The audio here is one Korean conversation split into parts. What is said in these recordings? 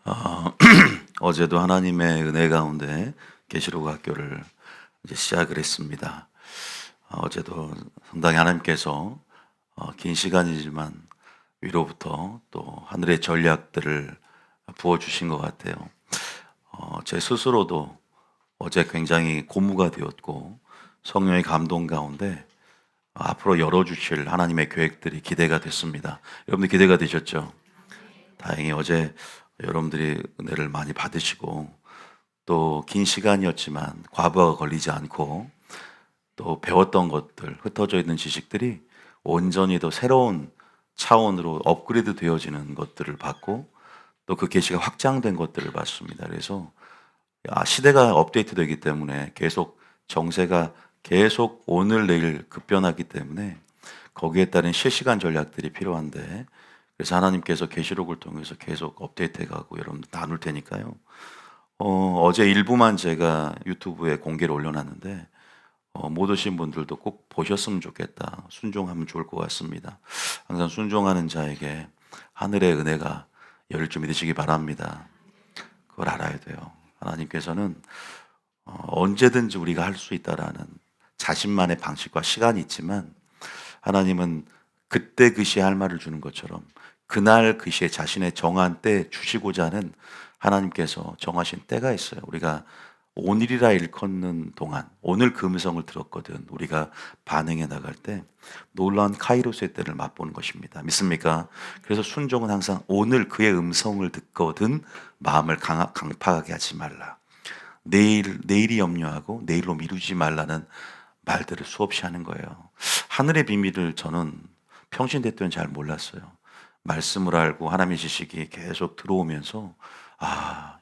어, 어제도 하나님의 은혜 가운데 계시록 학교를 이제 시작을 했습니다. 어제도 상당히 하나님께서 긴 시간이지만 위로부터 또 하늘의 전략들을 부어주신 것 같아요. 제 스스로도 어제 굉장히 고무가 되었고 성령의 감동 가운데 앞으로 열어주실 하나님의 계획들이 기대가 됐습니다. 여러분들 기대가 되셨죠? 다행히 어제 여러분들이 은혜를 많이 받으시고 또 긴 시간이었지만 과부하가 걸리지 않고 또 배웠던 것들, 흩어져 있는 지식들이 온전히 더 새로운 차원으로 업그레이드 되어지는 것들을 봤고 또 그 계시가 확장된 것들을 봤습니다. 그래서 시대가 업데이트 되기 때문에 계속 정세가 계속 오늘 내일 급변하기 때문에 거기에 따른 실시간 전략들이 필요한데, 그래서 하나님께서 계시록을 통해서 계속 업데이트해 가고 여러분들 나눌 테니까요. 어제 일부만 제가 유튜브에 공개를 올려놨는데 못 오신 분들도 꼭 보셨으면 좋겠다. 순종하면 좋을 것 같습니다. 항상 순종하는 자에게 하늘의 은혜가 열릴 줄 믿으시기 바랍니다. 그걸 알아야 돼요. 하나님께서는 언제든지 우리가 할 수 있다라는 자신만의 방식과 시간이 있지만, 하나님은 그때 그 시에 할 말을 주는 것처럼 그날 그 시에 자신의 정한 때 주시고자 하는 하나님께서 정하신 때가 있어요. 우리가 오늘이라 일컫는 동안 오늘 그 음성을 들었거든 우리가 반응해 나갈 때 놀라운 카이로스의 때를 맛보는 것입니다. 믿습니까? 그래서 순종은 항상 오늘 그의 음성을 듣거든 마음을 강팍하게 하지 말라. 내일이 염려하고 내일로 미루지 말라는 말들을 수없이 하는 거예요. 하늘의 비밀을 저는 평신됐더니 잘 몰랐어요. 말씀을 알고 하나님의 지식이 계속 들어오면서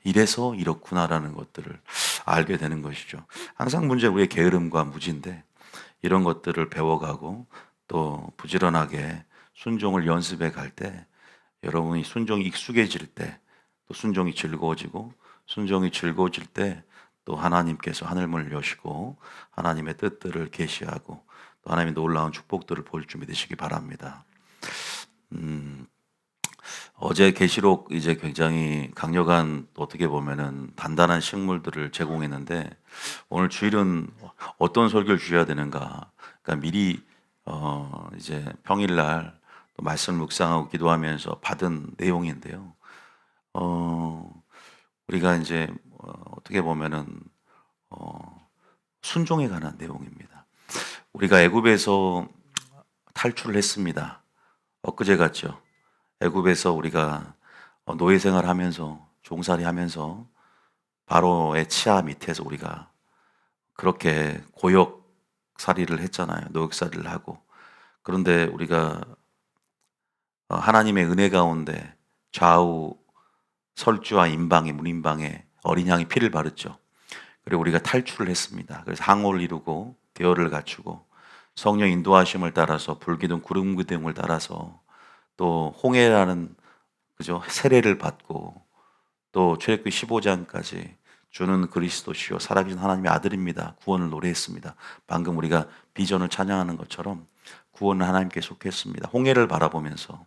이래서 이렇구나라는 것들을 알게 되는 것이죠. 항상 문제는 우리의 게으름과 무지인데 이런 것들을 배워가고 또 부지런하게 순종을 연습해 갈 때, 여러분이 순종이 익숙해질 때 또 순종이 즐거워지고, 순종이 즐거워질 때 또 하나님께서 하늘문을 여시고 하나님의 뜻들을 계시하고 또 하나님의 놀라운 축복들을 볼 줄 믿으시기 바랍니다. 어제 계시록 이제 굉장히 강력한, 어떻게 보면은 단단한 식물들을 제공했는데 오늘 주일은 어떤 설교를 주셔야 되는가? 그러니까 미리 이제 평일날 또 말씀 묵상하고 기도하면서 받은 내용인데요. 어 우리가 이제 어떻게 보면은 순종에 관한 내용입니다. 우리가 애굽에서 탈출을 했습니다. 엊그제 같죠. 애굽에서 우리가 노예 생활하면서 종살이 하면서 바로의 치하 밑에서 우리가 그렇게 고역살이를 했잖아요. 노역살이를 하고. 그런데 우리가 하나님의 은혜 가운데 좌우 설주와 임방에 문임방에 어린 양이 피를 바르죠. 그리고 우리가 탈출을 했습니다. 그래서 항오를 이루고 계열을 갖추고 성령 인도하심을 따라서 불기둥 구름 기둥을 따라서 또 홍해라는 그죠 세례를 받고 또 출애굽기 15장까지 주는 그리스도시요 살아계신 하나님의 아들입니다. 구원을 노래했습니다. 방금 우리가 비전을 찬양하는 것처럼 구원은 하나님께 속했습니다. 홍해를 바라보면서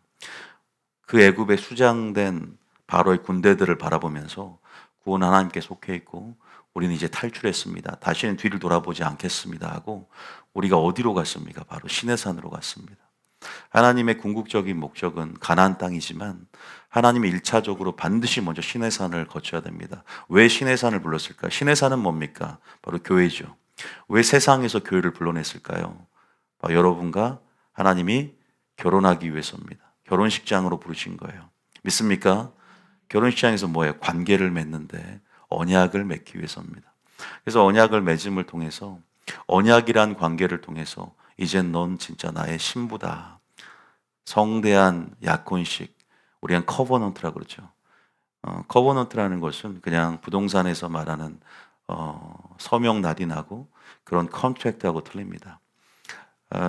그 애굽에 수장된 바로의 군대들을 바라보면서 구원 하나님께 속해 있고 우리는 이제 탈출했습니다. 다시는 뒤를 돌아보지 않겠습니다 하고 우리가 어디로 갔습니까? 바로 시내산으로 갔습니다. 하나님의 궁극적인 목적은 가나안 땅이지만 하나님이 1차적으로 반드시 먼저 시내산을 거쳐야 됩니다. 왜 시내산을 불렀을까? 시내산은 뭡니까? 바로 교회죠. 왜 세상에서 교회를 불러냈을까요? 바로 여러분과 하나님이 결혼하기 위해서입니다. 결혼식장으로 부르신 거예요. 믿습니까? 결혼식장에서 뭐예요? 관계를 맺는데 언약을 맺기 위해서입니다. 그래서 언약을 맺음을 통해서, 언약이란 관계를 통해서 이젠 넌 진짜 나의 신부다. 성대한 약혼식, 우리는 커버넌트라고 그러죠. 커버넌트라는 것은 그냥 부동산에서 말하는 서명 낙인하고 그런 컨트랙트하고 틀립니다.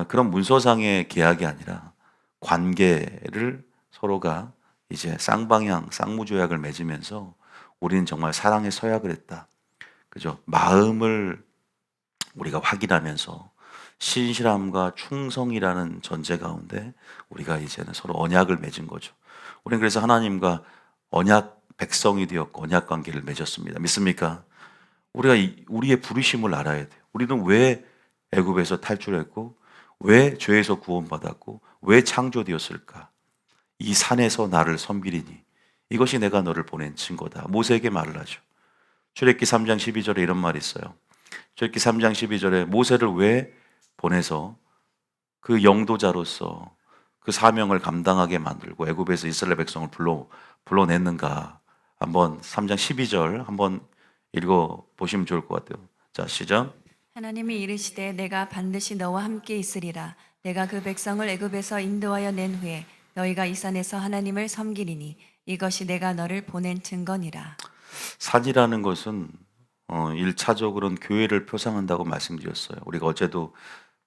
그런 문서상의 계약이 아니라 관계를 서로가 이제 쌍방향 쌍무조약을 맺으면서 우리는 정말 사랑의 서약을 했다. 그죠? 마음을 우리가 확인하면서 신실함과 충성이라는 전제 가운데 우리가 이제는 서로 언약을 맺은 거죠. 우리는 그래서 하나님과 언약 백성이 되었고 언약 관계를 맺었습니다. 믿습니까? 우리의 부르심을 알아야 돼요. 우리는 왜 애굽에서 탈출했고 왜 죄에서 구원받았고 왜 창조되었을까? 이 산에서 나를 섬기리니 이것이 내가 너를 보낸 증거다. 모세에게 말을 하죠. 출애굽기 3장 12절에 이런 말이 있어요. 출애굽기 3장 12절에 모세를 왜 보내서 그 영도자로서 그 사명을 감당하게 만들고 애굽에서 이스라엘 백성을 불러냈는가? 한번 3장 12절 한번 읽어 보시면 좋을 것 같아요. 자, 시작. 하나님이 이르시되 내가 반드시 너와 함께 있으리라. 내가 그 백성을 애굽에서 인도하여 낸 후에 너희가 이 산에서 하나님을 섬기리니 이것이 내가 너를 보낸 증거니라. 산이라는 것은 1차적으로는 교회를 표상한다고 말씀드렸어요. 우리가 어제도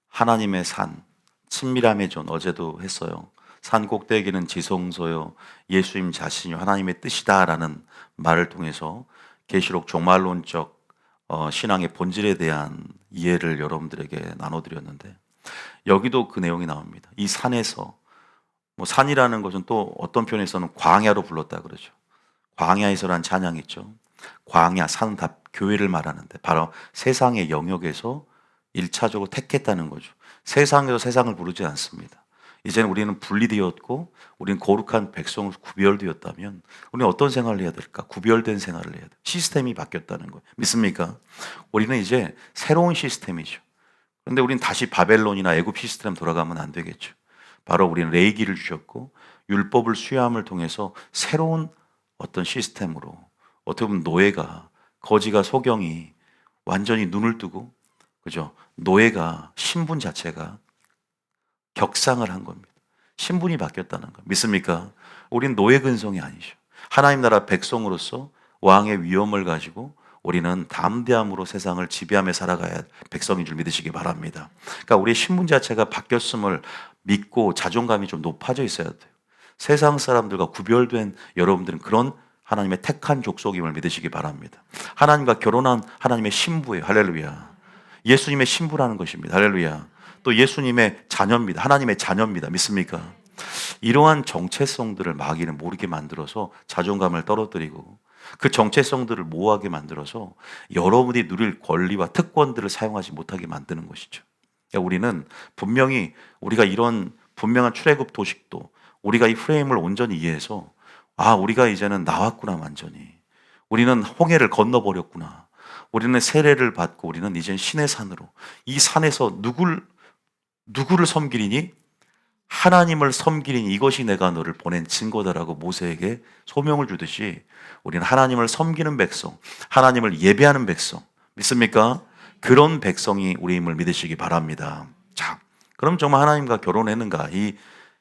하나님의 산, 친밀함의 존 어제도 했어요. 산 꼭대기는 지성소요, 예수님 자신이 하나님의 뜻이다라는 말을 통해서 계시록 종말론적 신앙의 본질에 대한 이해를 여러분들에게 나눠드렸는데 여기도 그 내용이 나옵니다. 이 산에서 산이라는 것은 또 어떤 편에서는 광야로 불렀다 그러죠. 광야에서란 찬양이 있죠. 광야, 산, 다 교회를 말하는데 바로 세상의 영역에서 1차적으로 택했다는 거죠. 세상에서 세상을 부르지 않습니다. 이제는 우리는 분리되었고 우리는 거룩한 백성으로 구별되었다면 우리는 어떤 생활을 해야 될까? 구별된 생활을 해야 돼. 시스템이 바뀌었다는 거예요. 믿습니까? 우리는 이제 새로운 시스템이죠. 그런데 우리는 다시 바벨론이나 애굽 시스템 돌아가면 안 되겠죠. 바로 우리는 레위기를 주셨고 율법을 수여함을 통해서 새로운 어떤 시스템으로 어떻게 보면 노예가 거지가 소경이 완전히 눈을 뜨고 그죠? 노예가 신분 자체가 격상을 한 겁니다. 신분이 바뀌었다는 거 믿습니까? 우린 노예 근성이 아니죠. 하나님 나라 백성으로서 왕의 위엄을 가지고 우리는 담대함으로 세상을 지배하며 살아가야 할 백성인 줄 믿으시기 바랍니다. 그러니까 우리의 신분 자체가 바뀌었음을 믿고 자존감이 좀 높아져 있어야 돼요. 세상 사람들과 구별된 여러분들은 그런 하나님의 택한 족속임을 믿으시기 바랍니다. 하나님과 결혼한 하나님의 신부예요. 할렐루야. 예수님의 신부라는 것입니다. 할렐루야. 또 예수님의 자녀입니다. 하나님의 자녀입니다. 믿습니까? 이러한 정체성들을 마귀는 모르게 만들어서 자존감을 떨어뜨리고 그 정체성들을 모호하게 만들어서 여러분이 누릴 권리와 특권들을 사용하지 못하게 만드는 것이죠. 그러니까 우리는 분명히 우리가 이런 분명한 출애굽 도식도 우리가 이 프레임을 온전히 이해해서 우리가 이제는 나왔구나 완전히. 우리는 홍해를 건너버렸구나. 우리는 세례를 받고 우리는 이제 신의 산으로 이 산에서 누구를 섬기리니? 하나님을 섬기리니 이것이 내가 너를 보낸 증거다라고 모세에게 소명을 주듯이 우리는 하나님을 섬기는 백성, 하나님을 예배하는 백성, 믿습니까? 그런 백성이 우리임을 믿으시기 바랍니다. 자, 그럼 정말 하나님과 결혼했는가? 이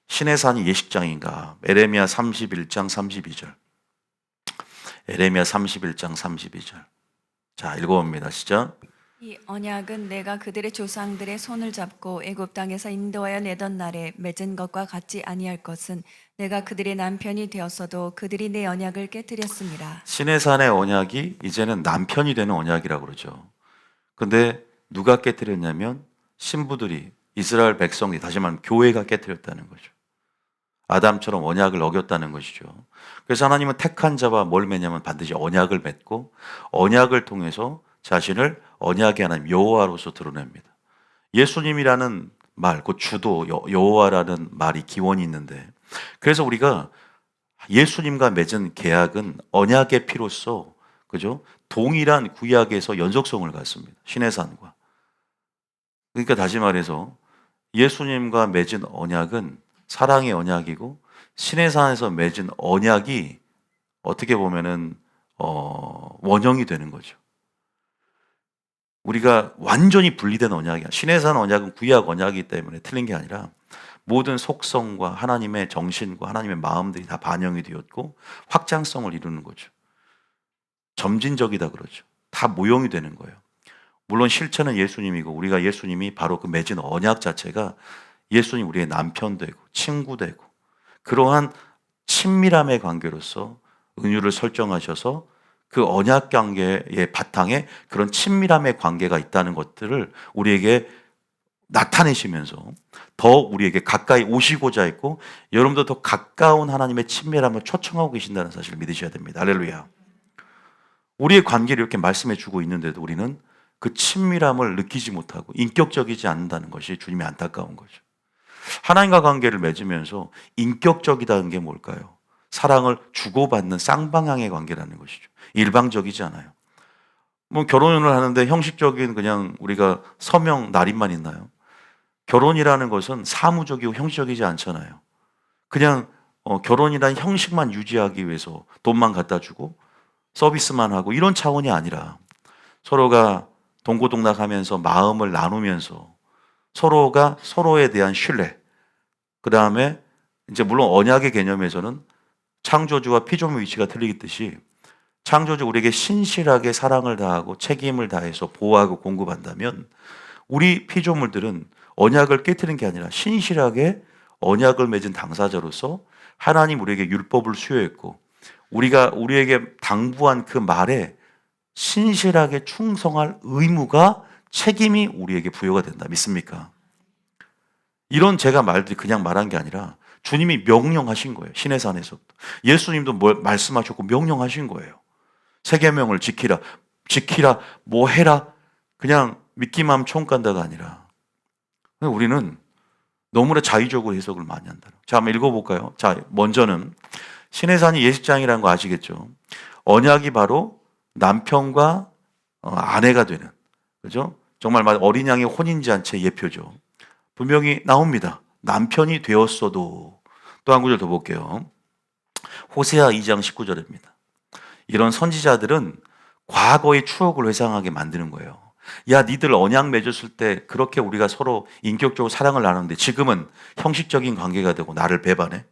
신의 산이 예식장인가? 에레미야 31장 32절. 에레미야 31장 32절. 자, 읽어봅니다. 시작. 이 언약은 내가 그들의 조상들의 손을 잡고 애굽 땅에서 인도하여 내던 날에 맺은 것과 같지 아니할 것은 내가 그들의 남편이 되었어도 그들이 내 언약을 깨뜨렸습니다. 신의 산의 언약이 이제는 남편이 되는 언약이라고 그러죠. 근데 누가 깨뜨렸냐면 신부들이 이스라엘 백성이 다시 말하면 교회가 깨뜨렸다는 거죠. 아담처럼 언약을 어겼다는 것이죠. 그래서 하나님은 택한 자와 뭘 맺냐면 반드시 언약을 맺고 언약을 통해서 자신을 언약의 하나님 여호와로서 드러냅니다. 예수님이라는 말, 그 주도 여호와라는 말이 기원이 있는데 그래서 우리가 예수님과 맺은 계약은 언약의 피로써 그죠? 동일한 구약에서 연속성을 갖습니다. 신의 산과. 그러니까 다시 말해서 예수님과 맺은 언약은 사랑의 언약이고 신의 산에서 맺은 언약이 어떻게 보면은 원형이 되는 거죠. 우리가 완전히 분리된 언약이야. 신의 산 언약은 구약 언약이기 때문에 틀린 게 아니라 모든 속성과 하나님의 정신과 하나님의 마음들이 다 반영이 되었고 확장성을 이루는 거죠. 점진적이다 그러죠. 다 모형이 되는 거예요. 물론 실체는 예수님이고 우리가 예수님이 바로 그 맺은 언약 자체가 예수님 우리의 남편 되고 친구 되고 그러한 친밀함의 관계로서 은유를 설정하셔서 그 언약 관계의 바탕에 그런 친밀함의 관계가 있다는 것들을 우리에게 나타내시면서 더 우리에게 가까이 오시고자 했고 여러분도 더 가까운 하나님의 친밀함을 초청하고 계신다는 사실을 믿으셔야 됩니다. 할렐루야. 우리의 관계를 이렇게 말씀해 주고 있는데도 우리는 그 친밀함을 느끼지 못하고 인격적이지 않는다는 것이 주님의 안타까운 거죠. 하나님과 관계를 맺으면서 인격적이다는 게 뭘까요? 사랑을 주고받는 쌍방향의 관계라는 것이죠. 일방적이지 않아요. 뭐 결혼을 하는데 형식적인 그냥 우리가 서명 날인만 있나요? 결혼이라는 것은 사무적이고 형식적이지 않잖아요. 그냥 결혼이라는 형식만 유지하기 위해서 돈만 갖다 주고 서비스만 하고 이런 차원이 아니라 서로가 동고동락하면서 마음을 나누면서 서로가 서로에 대한 신뢰, 그 다음에 이제 물론 언약의 개념에서는 창조주와 피조물 위치가 틀리듯이 창조주 우리에게 신실하게 사랑을 다하고 책임을 다해서 보호하고 공급한다면 우리 피조물들은 언약을 깨트리는 게 아니라 신실하게 언약을 맺은 당사자로서 하나님 우리에게 율법을 수여했고 우리가 우리에게 당부한 그 말에 신실하게 충성할 의무가 책임이 우리에게 부여가 된다. 믿습니까? 이런 제가 말들이 그냥 말한 게 아니라 주님이 명령하신 거예요. 시내산에서부터. 예수님도 말씀하셨고 명령하신 거예요. 세 계명을 지키라. 지키라. 뭐 해라. 그냥 믿기만 하면 총 간다가 아니라 우리는 너무나 자의적으로 해석을 많이 한다. 자, 한번 읽어볼까요? 자, 먼저는 시내산이 예식장이라는 거 아시겠죠? 언약이 바로 남편과 아내가 되는, 그죠? 정말 어린 양의 혼인잔치의 예표죠. 분명히 나옵니다. 남편이 되었어도. 또 한 구절 더 볼게요. 호세아 2장 19절입니다. 이런 선지자들은 과거의 추억을 회상하게 만드는 거예요. 야, 니들 언약 맺었을 때 그렇게 우리가 서로 인격적으로 사랑을 나누는데 지금은 형식적인 관계가 되고 나를 배반해?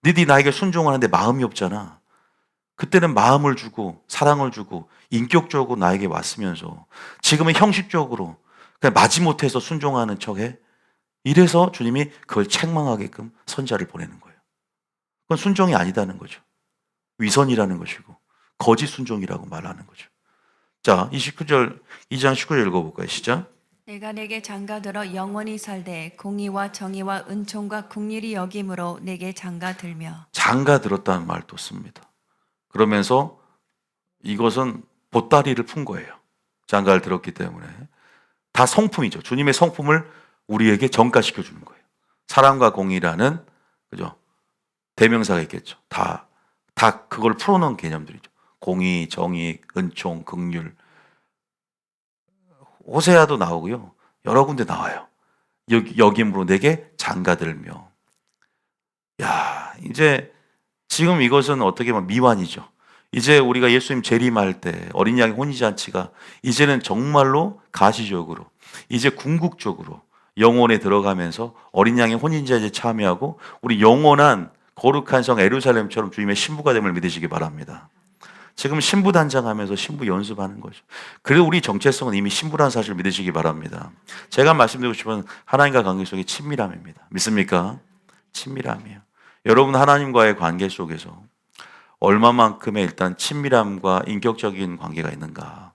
니들이 나에게 순종을 하는데 마음이 없잖아. 그때는 마음을 주고 사랑을 주고 인격적으로 나에게 왔으면서 지금은 형식적으로 그냥 마지못해서 순종하는 척해. 이래서 주님이 그걸 책망하게끔 선지자를 보내는 거예요. 그건 순종이 아니다는 거죠. 위선이라는 것이고 거짓 순종이라고 말하는 거죠. 자, 29절 2장 19절 읽어볼까요? 시작. 내가 내게 장가들어 영원히 살되 공의와 정의와 은총과 긍휼이 여김으로 내게 장가들며. 장가들었다는 말도 씁니다. 그러면서 이것은 보따리를 푼 거예요. 장가를 들었기 때문에. 다 성품이죠. 주님의 성품을 우리에게 전가시켜 주는 거예요. 사랑과 공의라는, 그죠? 대명사가 있겠죠. 다 그걸 풀어놓은 개념들이죠. 공의, 정의, 은총, 긍휼. 호세아도 나오고요. 여러 군데 나와요. 여김으로 내게 장가들며. 야, 이제 지금 이것은 어떻게 보면 미완이죠. 이제 우리가 예수님 재림할 때 어린 양의 혼인잔치가 이제는 정말로 가시적으로 이제 궁극적으로 영혼에 들어가면서 어린 양의 혼인잔치에 참여하고 우리 영원한 거룩한 성 예루살렘처럼 주님의 신부가 됨을 믿으시기 바랍니다. 지금 신부 단장하면서 신부 연습하는 거죠. 그리고 우리 정체성은 이미 신부라는 사실을 믿으시기 바랍니다. 제가 말씀드리고 싶은 하나님과 관계 속의 친밀함입니다. 믿습니까? 친밀함이에요. 여러분 하나님과의 관계 속에서 얼마만큼의 일단 친밀함과 인격적인 관계가 있는가.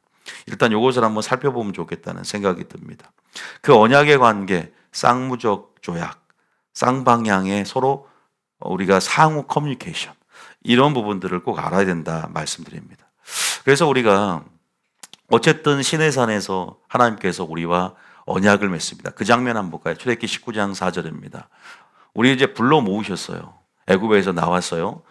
일단 이것을 한번 살펴보면 좋겠다는 생각이 듭니다. 그 언약의 관계, 쌍무적 조약, 쌍방향의 서로 우리가 상호 커뮤니케이션 이런 부분들을 꼭 알아야 된다 말씀드립니다. 그래서 우리가 어쨌든 시내산에서 하나님께서 우리와 언약을 맺습니다. 그 장면 한번 볼까요? 출애굽기 19장 4절입니다. 우리 이제 불러 모으셨어요. 애굽에서 나왔어요.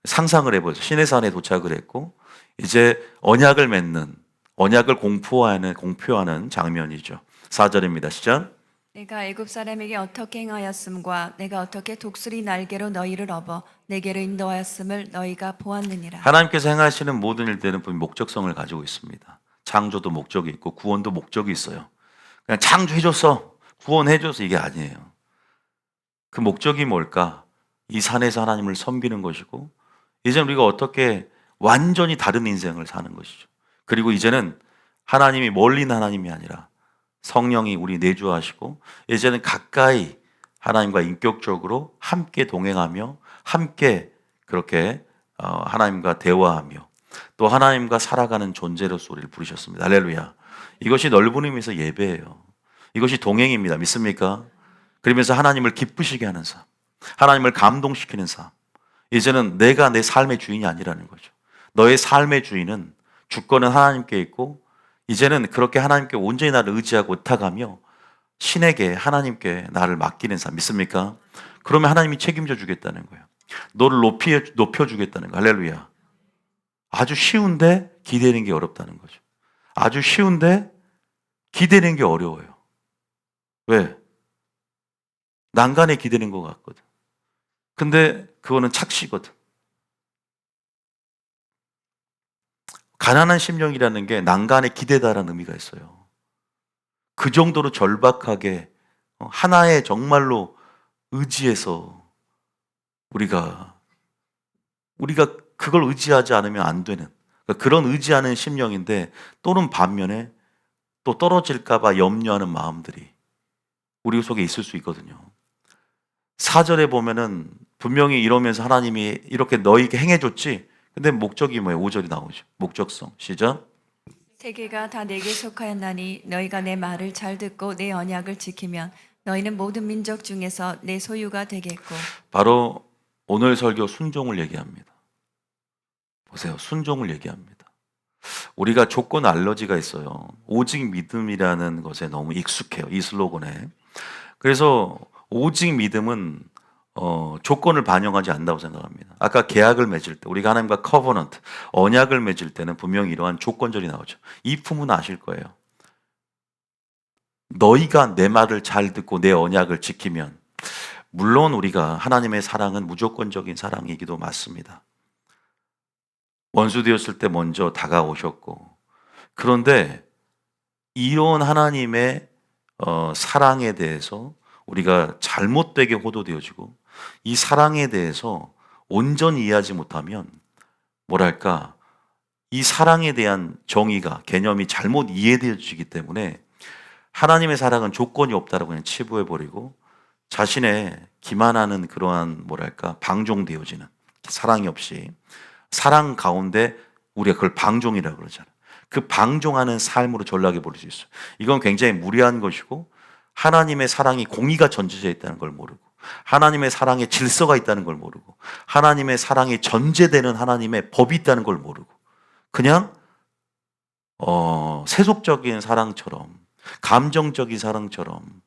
상상을 해보죠. 시내산에 도착을 했고 이제 언약을 맺는, 언약을 공표하는 장면이죠. 4절입니다. 시작. 내가 애굽 사람에게 어떻게 행하였음과 내가 어떻게 독수리 날개로 너희를 업어 내게로 인도하였음을 너희가 보았느니라. 하나님께서 행하시는 모든 일들은 분명 목적성을 가지고 있습니다. 창조도 목적이 있고 구원도 목적이 있어요. 그냥 창조해줬어, 구원해줘서 이게 아니에요. 그 목적이 뭘까? 이 산에서 하나님을 섬기는 것이고 이제 우리가 어떻게 완전히 다른 인생을 사는 것이죠. 그리고 이제는 하나님이 멀리 있는 하나님이 아니라 성령이 우리 내주하시고 이제는 가까이 하나님과 인격적으로 함께 동행하며 함께 그렇게 하나님과 대화하며 또 하나님과 살아가는 존재로서 우리를 부르셨습니다. 할렐루야. 이것이 넓은 의미에서 예배예요. 이것이 동행입니다. 믿습니까? 그러면서 하나님을 기쁘시게 하는 삶, 하나님을 감동시키는 삶. 이제는 내가 내 삶의 주인이 아니라는 거죠. 너의 삶의 주인은, 주권은 하나님께 있고, 이제는 그렇게 하나님께 온전히 나를 의지하고 의탁하며 신에게, 하나님께 나를 맡기는 삶. 믿습니까? 그러면 하나님이 책임져 주겠다는 거예요. 너를 높여주겠다는 거예요. 할렐루야. 아주 쉬운데 기대는 게 어렵다는 거죠. 아주 쉬운데 기대는 게 어려워요. 왜? 난간에 기대는 것 같거든. 근데 그거는 착시거든. 가난한 심령이라는 게 난간에 기대다라는 의미가 있어요. 그 정도로 절박하게 하나의 정말로 의지해서 우리가 그걸 의지하지 않으면 안 되는 그런 의지하는 심령인데, 또는 반면에 또 떨어질까 봐 염려하는 마음들이 우리 속에 있을 수 있거든요. 4절에 보면은 분명히 이러면서 하나님이 이렇게 너희에게 행해줬지. 근데 목적이 뭐예요? 5절이 나오죠. 목적성. 시작. 세계가 다 내게 속하였나니 너희가 내 말을 잘 듣고 내 언약을 지키면 너희는 모든 민족 중에서 내 소유가 되겠고. 바로 오늘 설교 순종을 얘기합니다. 보세요. 순종을 얘기합니다. 우리가 조건 알러지가 있어요. 오직 믿음이라는 것에 너무 익숙해요. 이 슬로건에. 그래서 오직 믿음은 조건을 반영하지 않는다고 생각합니다. 아까 계약을 맺을 때, 우리가 하나님과 커버넌트, 언약을 맺을 때는 분명히 이러한 조건절이 나오죠. 이 품은 아실 거예요. 너희가 내 말을 잘 듣고 내 언약을 지키면, 물론 우리가 하나님의 사랑은 무조건적인 사랑이기도 맞습니다. 원수 되었을 때 먼저 다가오셨고, 그런데 이런 하나님의 사랑에 대해서 우리가 잘못되게 호도되어지고, 이 사랑에 대해서 온전히 이해하지 못하면 뭐랄까, 이 사랑에 대한 정의가, 개념이 잘못 이해되어지기 때문에 하나님의 사랑은 조건이 없다라고 그냥 치부해버리고 자신의 기만하는 그러한 뭐랄까, 방종되어지는, 사랑이 없이 사랑 가운데 우리가 그걸 방종이라고 그러잖아요. 그 방종하는 삶으로 전락해 버릴 수 있어요. 이건 굉장히 무리한 것이고, 하나님의 사랑이 공의가 전제되어 있다는 걸 모르고, 하나님의 사랑에 질서가 있다는 걸 모르고, 하나님의 사랑이 전제되는 하나님의 법이 있다는 걸 모르고, 그냥 세속적인 사랑처럼, 감정적인 사랑처럼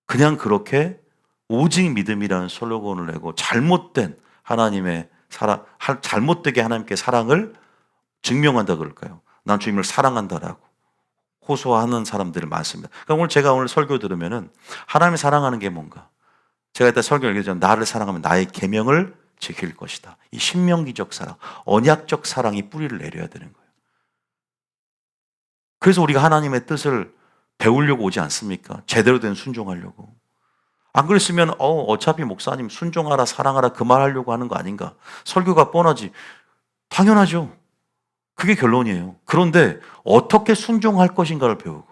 그냥 그렇게 오직 믿음이라는 슬로건을 내고 잘못된 하나님의 사랑, 잘못되게 하나님께 사랑을 증명한다 그럴까요? 난 주님을 사랑한다라고 호소하는 사람들이 많습니다. 그러니까 오늘 제가 오늘 설교 들으면은 하나님을 사랑하는 게 뭔가? 제가 이따 설교를 얘기하자면 나를 사랑하면 나의 계명을 지킬 것이다. 이 신명기적 사랑, 언약적 사랑이 뿌리를 내려야 되는 거예요. 그래서 우리가 하나님의 뜻을 배우려고 오지 않습니까? 제대로 된 순종하려고. 안 그랬으면 어차피 목사님 순종하라 사랑하라 그 말 하려고 하는 거 아닌가? 설교가 뻔하지. 당연하죠. 그게 결론이에요. 그런데 어떻게 순종할 것인가를 배우고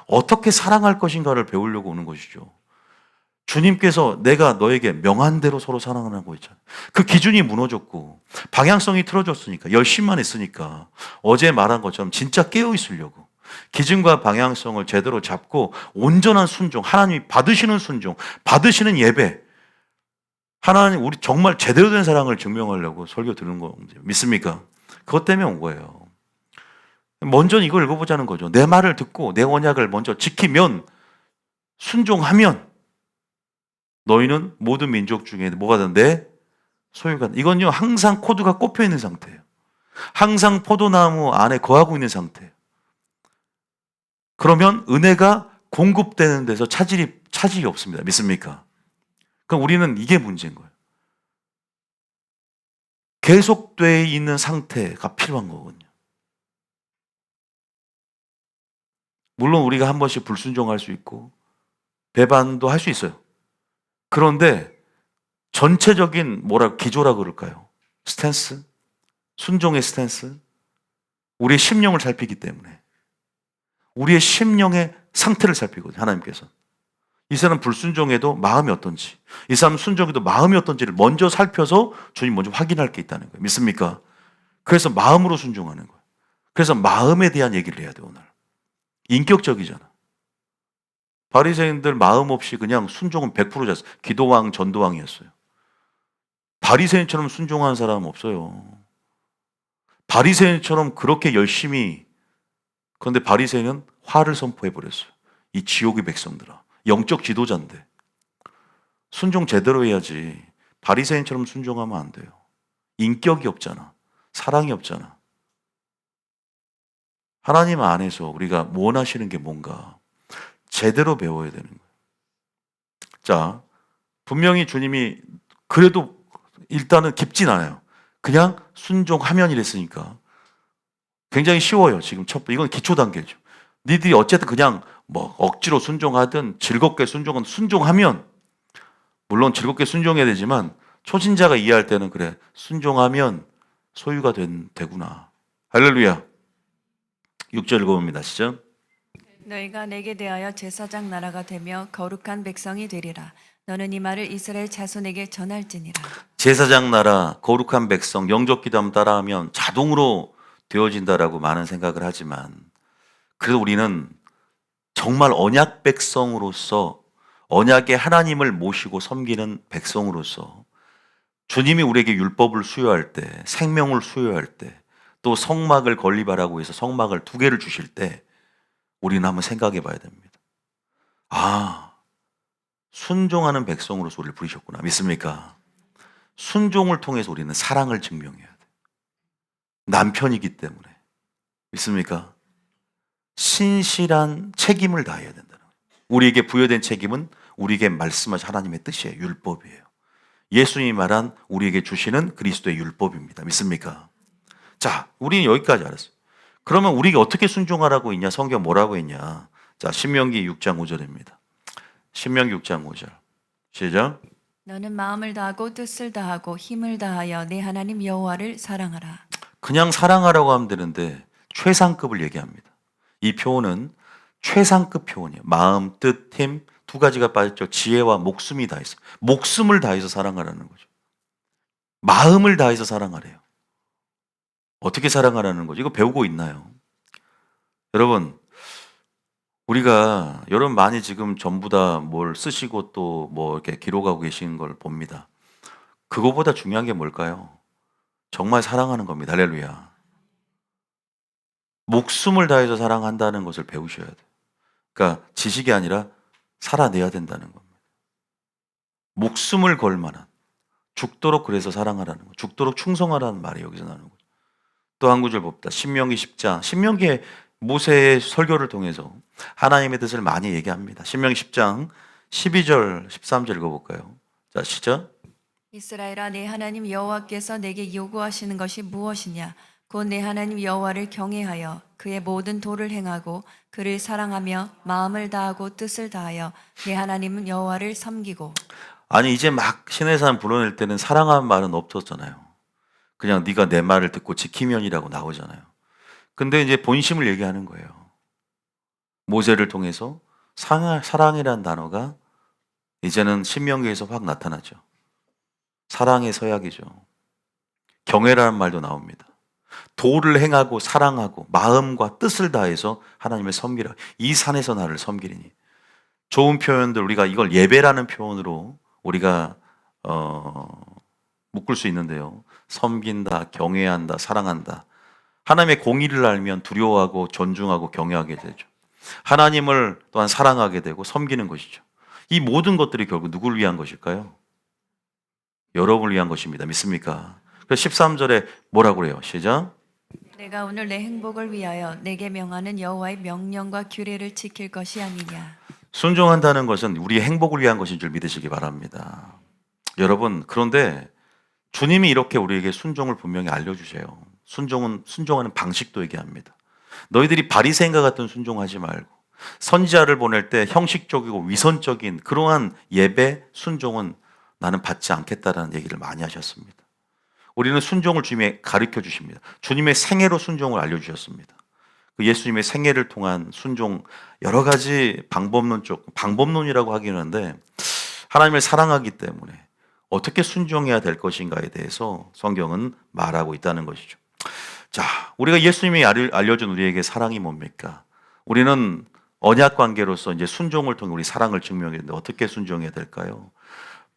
어떻게 사랑할 것인가를 배우려고 오는 것이죠. 주님께서 내가 너에게 명한 대로 서로 사랑하라고 했잖아요. 그 기준이 무너졌고 방향성이 틀어졌으니까, 열심만 했으니까 어제 말한 것처럼 진짜 깨어 있으려고 기준과 방향성을 제대로 잡고 온전한 순종, 하나님이 받으시는 순종, 받으시는 예배, 하나님 우리 정말 제대로 된 사랑을 증명하려고 설교 들은 거 믿습니까? 그것 때문에 온 거예요. 먼저 이걸 읽어보자는 거죠. 내 말을 듣고 내 언약을 먼저 지키면, 순종하면 너희는 모든 민족 중에 뭐가 된대? 소유가. 이건요 항상 코드가 꼽혀 있는 상태예요. 항상 포도나무 안에 거하고 있는 상태예요. 그러면 은혜가 공급되는 데서 차질이 없습니다. 믿습니까? 그럼 우리는 이게 문제인 거예요. 계속되어 있는 상태가 필요한 거거든요. 물론 우리가 한 번씩 불순종할 수 있고 배반도 할 수 있어요. 그런데 전체적인 기조라 그럴까요? 스탠스, 순종의 스탠스, 우리의 심령을 살피기 때문에, 우리의 심령의 상태를 살피거든요. 하나님께서 이 사람 불순종해도 마음이 어떤지, 이 사람 순종해도 마음이 어떤지를 먼저 살펴서 주님 먼저 확인할 게 있다는 거예요. 믿습니까? 그래서 마음으로 순종하는 거예요. 그래서 마음에 대한 얘기를 해야 돼요. 오늘 인격적이잖아. 바리새인들 마음 없이 그냥 순종은 100% 잤어요. 기도왕, 전도왕이었어요. 바리새인처럼 순종한 사람은 없어요. 바리새인처럼 그렇게 열심히, 그런데 바리새인은 화를 선포해 버렸어요. 이 지옥의 백성들아, 영적 지도자인데 순종 제대로 해야지. 바리새인처럼 순종하면 안 돼요. 인격이 없잖아. 사랑이 없잖아. 하나님 안에서 우리가 원하시는 게 뭔가 제대로 배워야 되는 거예요. 자, 분명히 주님이 그래도 일단은 깊진 않아요. 그냥 순종하면 이랬으니까 굉장히 쉬워요. 지금 이건 기초 단계죠. 니들이 어쨌든 그냥 뭐 억지로 순종하든 즐겁게 순종하면, 물론 즐겁게 순종해야 되지만 초신자가 이해할 때는 그래, 순종하면 소유가 되구나. 할렐루야. 6절 읽어봅니다. 시작. 너희가 내게 대하여 제사장 나라가 되며 거룩한 백성이 되리라. 너는 이 말을 이스라엘 자손에게 전할지니라. 제사장 나라, 거룩한 백성, 영적 기도함 따라하면 자동으로 되어진다라고 많은 생각을 하지만, 그래도 우리는 정말 언약 백성으로서, 언약의 하나님을 모시고 섬기는 백성으로서 주님이 우리에게 율법을 수여할 때, 생명을 수여할 때, 또 성막을 건립하라고 해서 성막을 2개를 주실 때 우리는 한번 생각해 봐야 됩니다. 아, 순종하는 백성으로서 우리를 부르셨구나. 믿습니까? 순종을 통해서 우리는 사랑을 증명해야 돼. 남편이기 때문에. 믿습니까? 신실한 책임을 다해야 된다는 거예요. 우리에게 부여된 책임은 우리에게 말씀하신 하나님의 뜻이에요. 율법이에요. 예수님이 말한 우리에게 주시는 그리스도의 율법입니다. 믿습니까? 자, 우리는 여기까지 알았어요. 그러면 우리가 어떻게 순종하라고 있냐? 성경 뭐라고 했냐? 자, 신명기 6장 5절입니다. 신명기 6장 5절. 시작. 너는 마음을 다하고 뜻을 다하고 힘을 다하여 내 하나님 여호와를 사랑하라. 그냥 사랑하라고 하면 되는데 최상급을 얘기합니다. 이 표현은 최상급 표현이에요. 마음, 뜻, 힘 2가지가 빠졌죠. 지혜와 목숨이 다 있어요. 목숨을 다해서 사랑하라는 거죠. 마음을 다해서 사랑하래요. 어떻게 사랑하라는 거죠? 이거 배우고 있나요? 여러분, 여러분 많이 지금 전부 다 뭘 쓰시고 또 뭐 이렇게 기록하고 계신 걸 봅니다. 그거보다 중요한 게 뭘까요? 정말 사랑하는 겁니다. 할렐루야. 목숨을 다해서 사랑한다는 것을 배우셔야 돼요. 그러니까 지식이 아니라 살아내야 된다는 겁니다. 목숨을 걸 만한, 죽도록 그래서 사랑하라는 거, 죽도록 충성하라는 말이 여기서 나오는 거죠. 또 한 구절 봅니다. 신명기 10장. 신명기에 모세의 설교를 통해서 하나님의 뜻을 많이 얘기합니다. 신명기 10장 12절, 13절 읽어볼까요? 자, 시작. 이스라엘아, 내 하나님 여호와께서 내게 요구하시는 것이 무엇이냐? 곧 내 하나님 여호와를 경외하여 그의 모든 도를 행하고 그를 사랑하며 마음을 다하고 뜻을 다하여 내 하나님 여호와를 섬기고. 아니, 이제 막 시내산 불어낼 때는 사랑하는 말은 없었잖아요. 그냥 네가 내 말을 듣고 지키면이라고 나오잖아요. 근데 이제 본심을 얘기하는 거예요. 모세를 통해서 사랑이라는 단어가 이제는 신명기에서 확 나타나죠. 사랑의 서약이죠. 경외라는 말도 나옵니다. 도를 행하고 사랑하고 마음과 뜻을 다해서 하나님을 섬기라. 이 산에서 나를 섬기리니. 좋은 표현들, 우리가 이걸 예배라는 표현으로 우리가 묶을 수 있는데요. 섬긴다, 경외한다, 사랑한다. 하나님의 공의를 알면 두려워하고 존중하고 경외하게 되죠. 하나님을 또한 사랑하게 되고 섬기는 것이죠. 이 모든 것들이 결국 누구를 위한 것일까요? 여러분을 위한 것입니다. 믿습니까? 그래서 13절에 뭐라고 그래요? 시작. 내가 오늘 내 행복을 위하여 내게 명하는 여호와의 명령과 규례를 지킬 것이 아니냐. 순종한다는 것은 우리의 행복을 위한 것인 줄 믿으시기 바랍니다. 여러분, 그런데 주님이 이렇게 우리에게 순종을 분명히 알려주세요. 순종하는 방식도 얘기합니다. 너희들이 바리새인과 같은 순종하지 말고 선지자를 보낼 때 형식적이고 위선적인 그러한 예배, 순종은 나는 받지 않겠다라는 얘기를 많이 하셨습니다. 우리는 순종을 주님이 가르쳐 주십니다. 주님의 생애로 순종을 알려주셨습니다. 그 예수님의 생애를 통한 순종, 여러 가지 방법론이라고 하긴 하는데 하나님을 사랑하기 때문에 어떻게 순종해야 될 것인가에 대해서 성경은 말하고 있다는 것이죠. 자, 우리가 예수님이 알려준 우리에게 사랑이 뭡니까? 우리는 언약 관계로서 이제 순종을 통해 우리 사랑을 증명해야 되는데 어떻게 순종해야 될까요?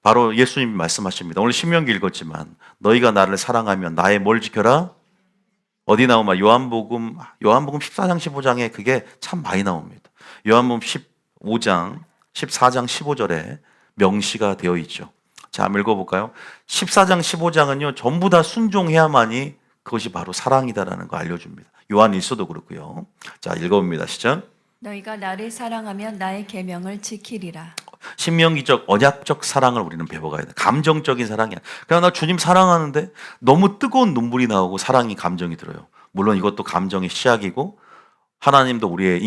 바로 예수님이 말씀하십니다. 오늘 신명기 읽었지만 너희가 나를 사랑하면 나의 뭘 지켜라? 어디 나오면 요한복음 14장 15장에 그게 참 많이 나옵니다. 요한복음 15장 14장 15절에 명시가 되어 있죠. 자, 한번 읽어볼까요? 14장 15장은요 전부 다 순종해야만이 그것이 바로 사랑이다라는 거 알려줍니다. 요한일서도 그렇고요. 자, 읽어봅니다. 시작. 너희가 나를 사랑하면 나의 계명을 지키리라. 신명기적 언약적 사랑을 우리는 배워가야 돼. 감정적인 사랑이야. 그냥 나 주님 사랑하는데 너무 뜨거운 눈물이 나오고 사랑이 감정이 들어요. 물론 이것도 감정의 시작이고 하나님도 우리의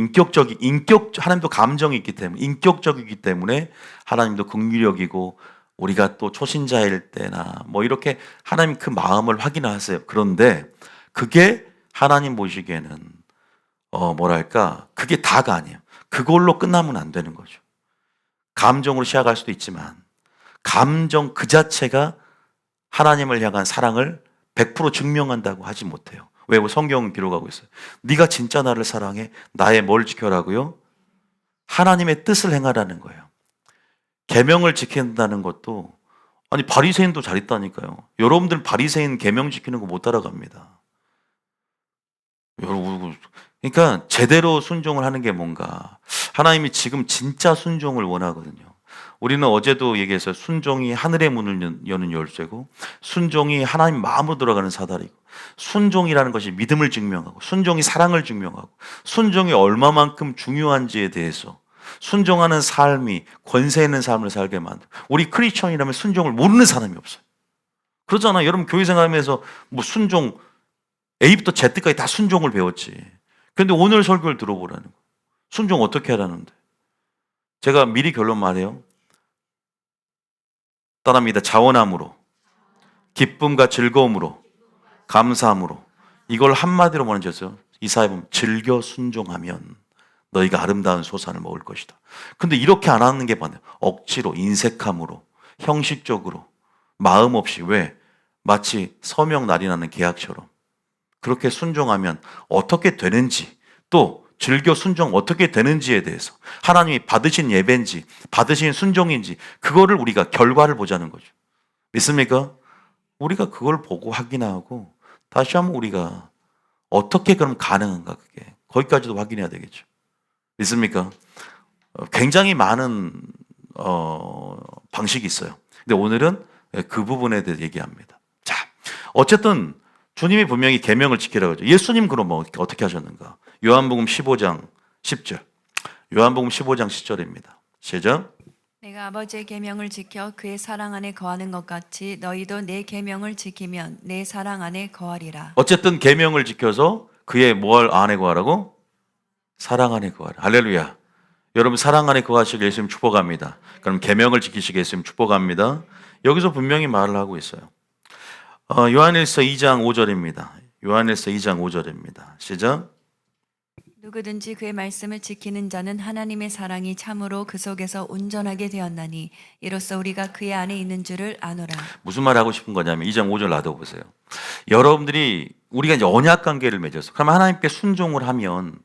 하나님도 감정이 있기 때문에 인격적이기 때문에 하나님도 긍휼력이고 우리가 또 초신자일 때나 뭐 이렇게 하나님 그 마음을 확인하세요. 그런데 그게 하나님 보시기에는 뭐랄까 그게 다가 아니에요. 그걸로 끝나면 안 되는 거죠. 감정으로 시작할 수도 있지만 감정 그 자체가 하나님을 향한 사랑을 100% 증명한다고 하지 못해요. 왜? 성경은 기록하고 있어요. 네가 진짜 나를 사랑해? 나의 뭘 지켜라고요? 하나님의 뜻을 행하라는 거예요. 계명을 지킨다는 것도 아니 바리새인도 잘했다니까요. 여러분들 바리새인 계명 지키는 거 못 따라갑니다. 여러분 그러니까 제대로 순종을 하는 게 뭔가 하나님이 지금 진짜 순종을 원하거든요. 우리는 어제도 얘기했어요. 순종이 하늘의 문을 여는 열쇠고 순종이 하나님 마음으로 들어가는 사다리고 순종이라는 것이 믿음을 증명하고 순종이 사랑을 증명하고 순종이 얼마만큼 중요한지에 대해서 순종하는 삶이 권세 있는 삶을 살게 만들고 우리 크리스천이라면 순종을 모르는 사람이 없어요. 그러잖아요. 여러분 교회 생활하면서 뭐 순종 A부터 Z까지 다 순종을 배웠지. 그런데 오늘 설교를 들어보라는 거예요. 순종 어떻게 하라는데. 제가 미리 결론 말해요. 따라합니다. 자원함으로, 기쁨과 즐거움으로, 감사함으로. 이걸 한마디로 뭐라는 줬어요? 이사야 보면 즐겨 순종하면 너희가 아름다운 소산을 먹을 것이다. 근데 이렇게 안 하는 게 뭐냐? 억지로, 인색함으로, 형식적으로, 마음 없이. 왜? 마치 서명 날인하는 계약처럼. 그렇게 순종하면 어떻게 되는지, 또 즐겨 순종 어떻게 되는지에 대해서 하나님이 받으신 예배인지 받으신 순종인지 그거를 우리가 결과를 보자는 거죠. 믿습니까? 우리가 그걸 보고 확인하고 다시 한번 우리가 어떻게 그럼 가능한가 그게 거기까지도 확인해야 되겠죠. 믿습니까? 굉장히 많은 방식이 있어요. 근데 오늘은 그 부분에 대해 얘기합니다. 자, 어쨌든 주님이 분명히 계명을 지키라고 하죠. 예수님 그럼 뭐 어떻게 하셨는가? 요한복음 15장 10절. 요한복음 15장 10절입니다. 시작. 내가 아버지의 계명을 지켜 그의 사랑 안에 거하는 것 같이 너희도 내 계명을 지키면 내 사랑 안에 거하리라. 어쨌든 계명을 지켜서 그의 뭘 안에 거하라고? 사랑 안에 거하라. 할렐루야. 여러분 사랑 안에 거하시길 예수님 축복합니다. 그럼 계명을 지키시길 예수님 축복합니다. 여기서 분명히 말을 하고 있어요. 요한일서 2장 5절입니다. 요한일서 2장 5절입니다. 시작. 누구든지 그의 말씀을 지키는 자는 하나님의 사랑이 참으로 그 속에서 온전하게 되었나니 이로써 우리가 그의 안에 있는 줄을 아노라. 무슨 말 하고 싶은 거냐면 2장 5절 놔둬보세요. 여러분들이 우리가 이제 언약 관계를 맺었어. 그러면 하나님께 순종을 하면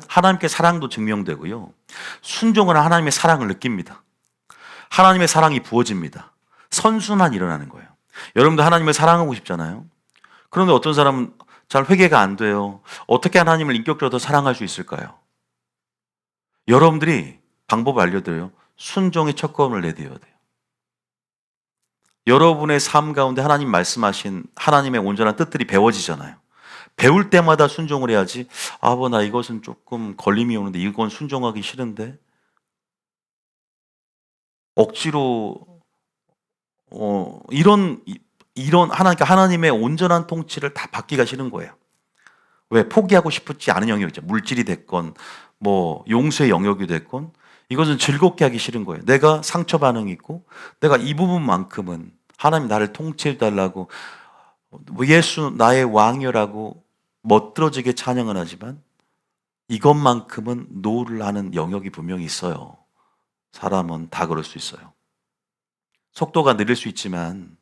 하나님께 사랑도 증명되고요. 순종을 하면 하나님의 사랑을 느낍니다. 하나님의 사랑이 부어집니다. 선순환이 일어나는 거예요. 여러분도 하나님을 사랑하고 싶잖아요. 그런데 어떤 사람은 잘 회개가 안 돼요. 어떻게 하나님을 인격적으로 더 사랑할 수 있을까요? 여러분들이 방법을 알려드려요. 순종의 첫 걸음을 내딛어야 돼요. 여러분의 삶 가운데 하나님 말씀하신 하나님의 온전한 뜻들이 배워지잖아요. 배울 때마다 순종을 해야지. 나 이것은 조금 걸림이 오는데 이건 순종하기 싫은데 억지로 이런 하나님의 온전한 통치를 다 받기가 싫은 거예요. 왜? 포기하고 싶지 않은 영역이죠. 물질이 됐건 뭐 용서의 영역이 됐건 이것은 즐겁게 하기 싫은 거예요. 내가 상처 반응이 있고 내가 이 부분만큼은 하나님 나를 통치해 달라고 예수 나의 왕이라고 멋들어지게 찬양을 하지만 이것만큼은 노를 하는 영역이 분명히 있어요. 사람은 다 그럴 수 있어요. 속도가 느릴 수 있지만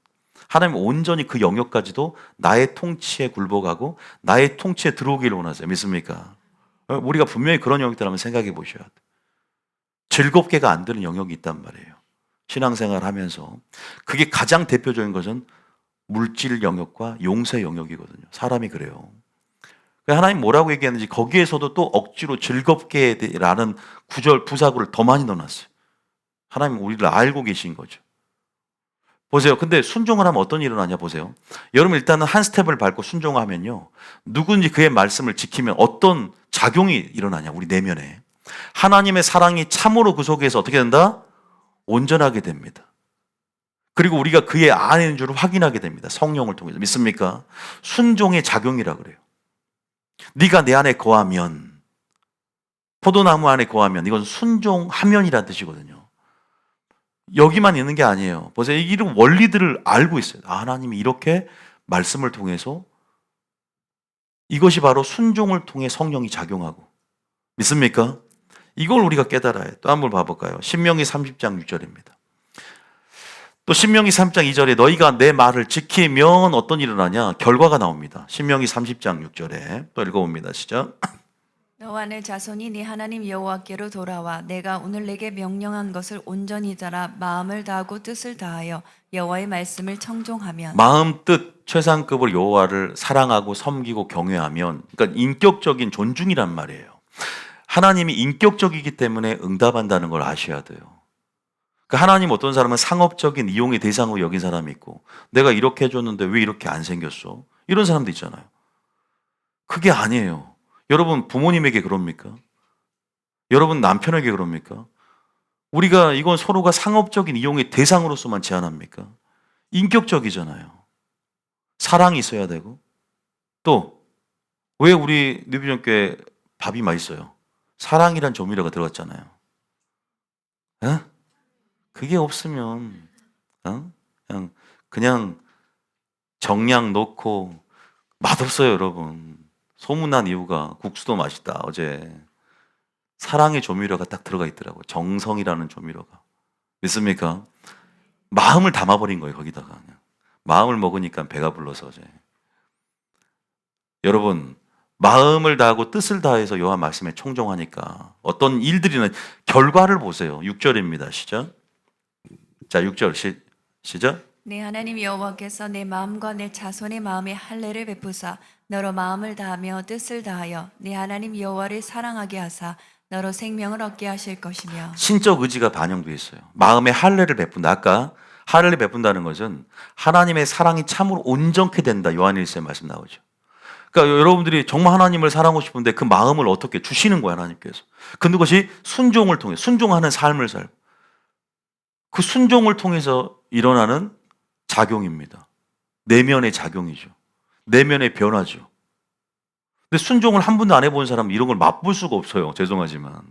하나님 온전히 그 영역까지도 나의 통치에 굴복하고 나의 통치에 들어오기를 원하세요. 믿습니까? 우리가 분명히 그런 영역들 한번 생각해 보셔야 돼. 즐겁게가 안 되는 영역이 있단 말이에요. 신앙생활 하면서. 그게 가장 대표적인 것은 물질 영역과 용서 영역이거든요. 사람이 그래요. 하나님 뭐라고 얘기하는지 거기에서도 또 억지로 즐겁게라는 구절, 부사구를 더 많이 넣어놨어요. 하나님 우리를 알고 계신 거죠. 보세요. 근데 순종을 하면 어떤 일이 일어나냐 보세요. 여러분 일단은 한 스텝을 밟고 순종하면요. 누군지 그의 말씀을 지키면 어떤 작용이 일어나냐 우리 내면에. 하나님의 사랑이 참으로 그 속에서 어떻게 된다? 온전하게 됩니다. 그리고 우리가 그의 안에 있는 줄을 확인하게 됩니다. 성령을 통해서. 믿습니까? 순종의 작용이라 그래요. 네가 내 안에 거하면, 포도나무 안에 거하면, 이건 순종하면이라는 뜻이거든요. 여기만 있는 게 아니에요. 보세요. 이런 원리들을 알고 있어요. 하나님이 이렇게 말씀을 통해서 이것이 바로 순종을 통해 성령이 작용하고. 믿습니까? 이걸 우리가 깨달아야 해요. 또 한 번 봐볼까요? 신명기 30장 6절입니다. 또 신명기 3장 2절에 너희가 내 말을 지키면 어떤 일이 일어나냐? 결과가 나옵니다. 신명기 30장 6절에 또 읽어봅니다. 시작. 너와 내 자손이 네 하나님 여호와께로 돌아와 내가 오늘 내게 명령한 것을 온전히 따라 마음을 다하고 뜻을 다하여 여호와의 말씀을 청종하면 마음 뜻 최상급으로 여호와를 사랑하고 섬기고 경외하면, 그러니까 인격적인 존중이란 말이에요. 하나님이 인격적이기 때문에 응답한다는 걸 아셔야 돼요. 그러니까 하나님 어떤 사람은 상업적인 이용의 대상으로 여긴 사람이 있고 내가 이렇게 해줬는데 왜 이렇게 안 생겼어? 이런 사람도 있잖아요. 그게 아니에요. 여러분 부모님에게 그럽니까? 여러분 남편에게 그럽니까? 우리가 이건 서로가 상업적인 이용의 대상으로서만 제한합니까? 인격적이잖아요. 사랑이 있어야 되고 또 왜 우리 뉴비전교회 밥이 맛있어요? 사랑이란 조미료가 들어갔잖아요. 에? 그게 없으면 그냥 정량 넣고 맛없어요, 여러분. 소문난 이유가 국수도 맛있다. 어제 사랑의 조미료가 딱 들어가 있더라고요. 정성이라는 조미료가. 믿습니까? 마음을 담아버린 거예요, 거기다가. 그냥. 마음을 먹으니까 배가 불러서 어제. 여러분, 마음을 다하고 뜻을 다해서 여호와 말씀에 청종하니까 어떤 일들이나 결과를 보세요. 6절입니다. 시작. 자, 6절 시작. 내 하나님 여호와께서 내 마음과 내 자손의 마음에 할례를 베푸사 너로 마음을 다하며 뜻을 다하여 내 하나님 여호와를 사랑하게 하사 너로 생명을 얻게 하실 것이며. 신적 의지가 반영되어 있어요. 마음에 할례를 베푼다. 아까 할례를 베푼다는 것은 하나님의 사랑이 참으로 온전케 된다. 요한일서에 말씀 나오죠. 그러니까 여러분들이 정말 하나님을 사랑하고 싶은데 그 마음을 어떻게 주시는 거야, 하나님께서. 근데 그것이 순종을 통해 순종하는 삶을 살고 그 순종을 통해서 일어나는 작용입니다. 내면의 작용이죠. 내면의 변화죠. 근데 순종을 한 번도 안 해본 사람은 이런 걸 맛볼 수가 없어요. 죄송하지만.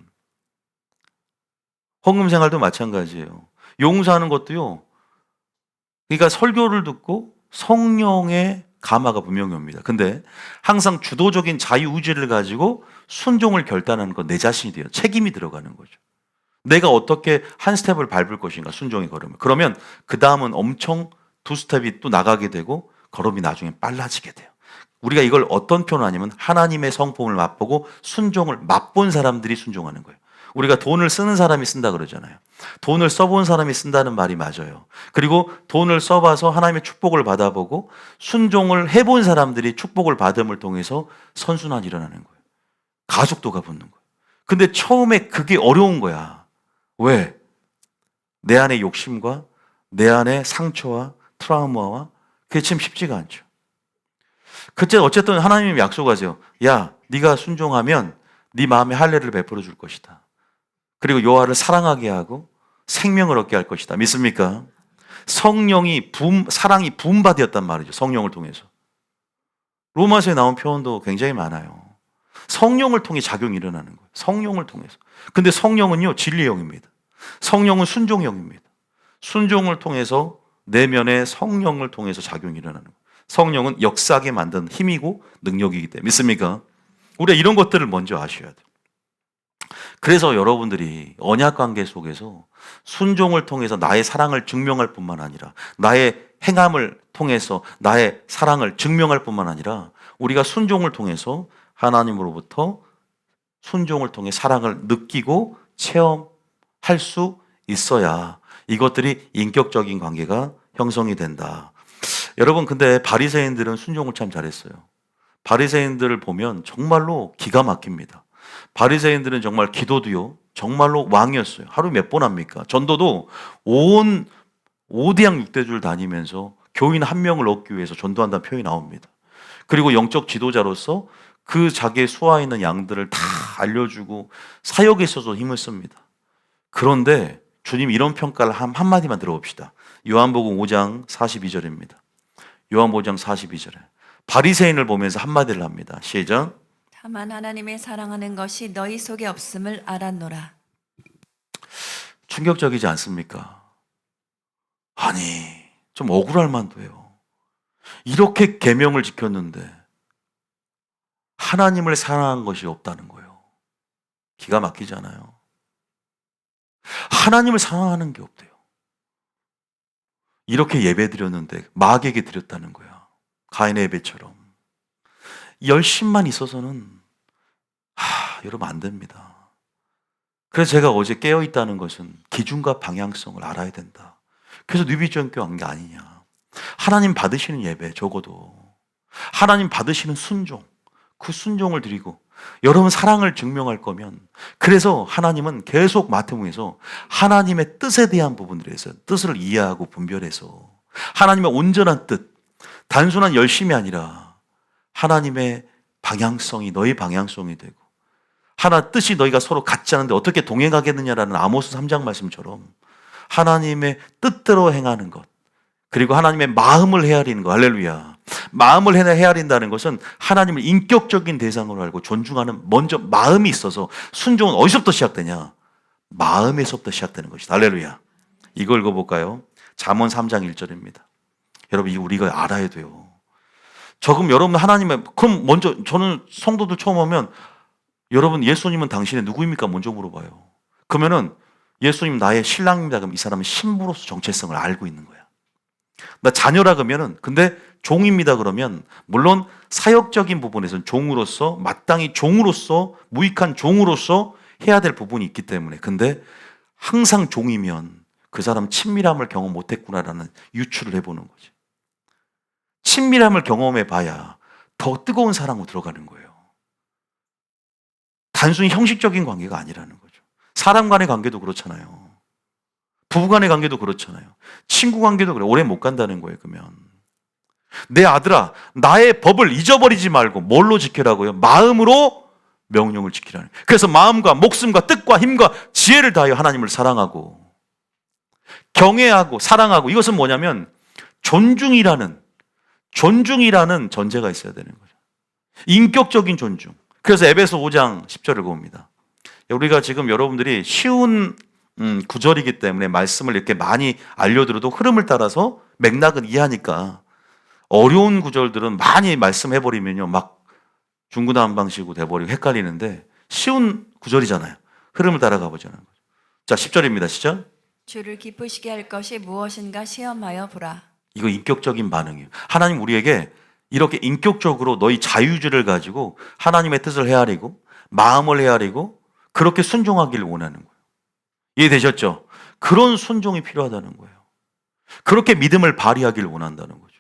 헌금 생활도 마찬가지예요. 용서하는 것도요. 그러니까 설교를 듣고 성령의 감화가 분명히 옵니다. 근데 항상 주도적인 자유의지를 가지고 순종을 결단하는 건 내 자신이 돼요. 책임이 들어가는 거죠. 내가 어떻게 한 스텝을 밟을 것인가, 순종의 걸음을. 그러면 그 다음은 엄청 두 스텝이 또 나가게 되고 걸음이 나중에 빨라지게 돼요. 우리가 이걸 어떤 표현을 하냐면 하나님의 성품을 맛보고 순종을 맛본 사람들이 순종하는 거예요. 우리가 돈을 쓰는 사람이 쓴다 그러잖아요. 돈을 써본 사람이 쓴다는 말이 맞아요. 그리고 돈을 써봐서 하나님의 축복을 받아보고 순종을 해본 사람들이 축복을 받음을 통해서 선순환이 일어나는 거예요. 가족도가 붙는 거예요. 근데 처음에 그게 어려운 거야. 왜? 내 안의 욕심과 내 안의 상처와 트라우마와 그게 참 쉽지가 않죠. 그때 어쨌든 하나님이 약속하세요. 야, 네가 순종하면 네 마음에 할례를 베풀어 줄 것이다. 그리고 여호와를 사랑하게 하고 생명을 얻게 할 것이다. 믿습니까? 성령이 사랑이 부음받았단 말이죠. 성령을 통해서. 로마서에 나온 표현도 굉장히 많아요. 성령을 통해 작용이 일어나는 거예요. 성령을 통해서. 근데 성령은요, 진리의 영입니다. 성령은 순종의 영입니다. 순종을 통해서 내면의 성령을 통해서 작용이 일어나는 거예요. 성령은 역사하게 만든 힘이고 능력이기 때문에. 믿습니까? 우리가 이런 것들을 먼저 아셔야 돼요. 그래서 여러분들이 언약 관계 속에서 순종을 통해서 나의 사랑을 증명할 뿐만 아니라 나의 행함을 통해서 나의 사랑을 증명할 뿐만 아니라 우리가 순종을 통해서 하나님으로부터 순종을 통해 사랑을 느끼고 체험할 수 있어야 이것들이 인격적인 관계가 형성이 된다. 여러분, 근데 바리새인들은 순종을 참 잘했어요. 바리새인들을 보면 정말로 기가 막힙니다. 바리새인들은 정말 기도도요, 정말로 왕이었어요. 하루 몇 번 합니까? 전도도 온 5대양 6대주를 다니면서 교인 한 명을 얻기 위해서 전도한다는 표현이 나옵니다. 그리고 영적 지도자로서 그 자기의 수하에 있는 양들을 다 알려주고 사역에 있어서 힘을 씁니다. 그런데 주님 이런 평가를 한마디만 들어봅시다. 요한복음 5장 42절입니다. 요한복음 5장 42절에 바리새인을 보면서 한마디를 합니다. 시작. 다만 하나님의 사랑하는 것이 너희 속에 없음을 알았노라. 충격적이지 않습니까? 아니, 좀 억울할 만도 해요. 이렇게 계명을 지켰는데 하나님을 사랑한 것이 없다는 거예요. 기가 막히잖아요. 하나님을 사랑하는 게 없대요. 이렇게 예배 드렸는데 마귀에게 드렸다는 거야. 가인의 예배처럼. 열심만 있어서는 여러분 안 됩니다. 그래서 제가 어제 깨어있다는 것은 기준과 방향성을 알아야 된다. 그래서 뉴비전교 한 게 아니냐. 하나님 받으시는 예배, 적어도 하나님 받으시는 순종, 그 순종을 드리고 여러분 사랑을 증명할 거면, 그래서 하나님은 계속 마태복음에서 하나님의 뜻에 대한 부분들에서 뜻을 이해하고 분별해서 하나님의 온전한 뜻, 단순한 열심이 아니라 하나님의 방향성이 너희 방향성이 되고, 하나 뜻이 너희가 서로 같지 않은데 어떻게 동행하겠느냐라는 아모스 3장 말씀처럼 하나님의 뜻대로 행하는 것, 그리고 하나님의 마음을 헤아리는 것. 할렐루야. 마음을 헤아린다는 것은 하나님을 인격적인 대상으로 알고 존중하는 먼저 마음이 있어서, 순종은 어디서부터 시작되냐? 마음에서부터 시작되는 것이다. 할렐루야. 이걸 읽어볼까요? 잠언 3장 1절입니다. 여러분, 이거 우리가 알아야 돼요. 조금 여러분 하나님의, 그럼 먼저 저는 성도들 처음 오면 여러분 예수님은 당신의 누구입니까? 먼저 물어봐요. 그러면은 예수님 나의 신랑입니다. 그럼 이 사람은 신부로서 정체성을 알고 있는 거야. 나 자녀라 그러면은, 근데 종입니다 그러면 물론 사역적인 부분에서는 종으로서, 마땅히 종으로서, 무익한 종으로서 해야 될 부분이 있기 때문에, 근데 항상 종이면 그 사람 친밀함을 경험 못했구나라는 유추를 해보는 거지. 친밀함을 경험해 봐야 더 뜨거운 사랑으로 들어가는 거예요. 단순히 형식적인 관계가 아니라는 거죠. 사람 간의 관계도 그렇잖아요. 부부 간의 관계도 그렇잖아요. 친구 관계도 그래. 오래 못 간다는 거예요, 그러면. 내 아들아, 나의 법을 잊어버리지 말고 뭘로 지키라고요? 마음으로 명령을 지키라는 거예요. 그래서 마음과 목숨과 뜻과 힘과 지혜를 다하여 하나님을 사랑하고 경외하고 사랑하고, 이것은 뭐냐면 존중이라는 전제가 있어야 되는 거죠. 인격적인 존중. 그래서 에베소 5장 10절을 봅니다. 우리가 지금 여러분들이 쉬운 구절이기 때문에 말씀을 이렇게 많이 알려드려도 흐름을 따라서 맥락은 이해하니까, 어려운 구절들은 많이 말씀해버리면요 막 중구난방식으로 돼버리고 헷갈리는데, 쉬운 구절이잖아요. 흐름을 따라가 보자는 거죠. 자, 10절입니다. 시작. 주를 기쁘시게 할 것이 무엇인가 시험하여 보라. 이거 인격적인 반응이에요. 하나님 우리에게 이렇게 인격적으로 너희 자유주의를 가지고 하나님의 뜻을 헤아리고 마음을 헤아리고 그렇게 순종하기를 원하는 거예요. 이해되셨죠? 그런 순종이 필요하다는 거예요. 그렇게 믿음을 발휘하기를 원한다는 거죠.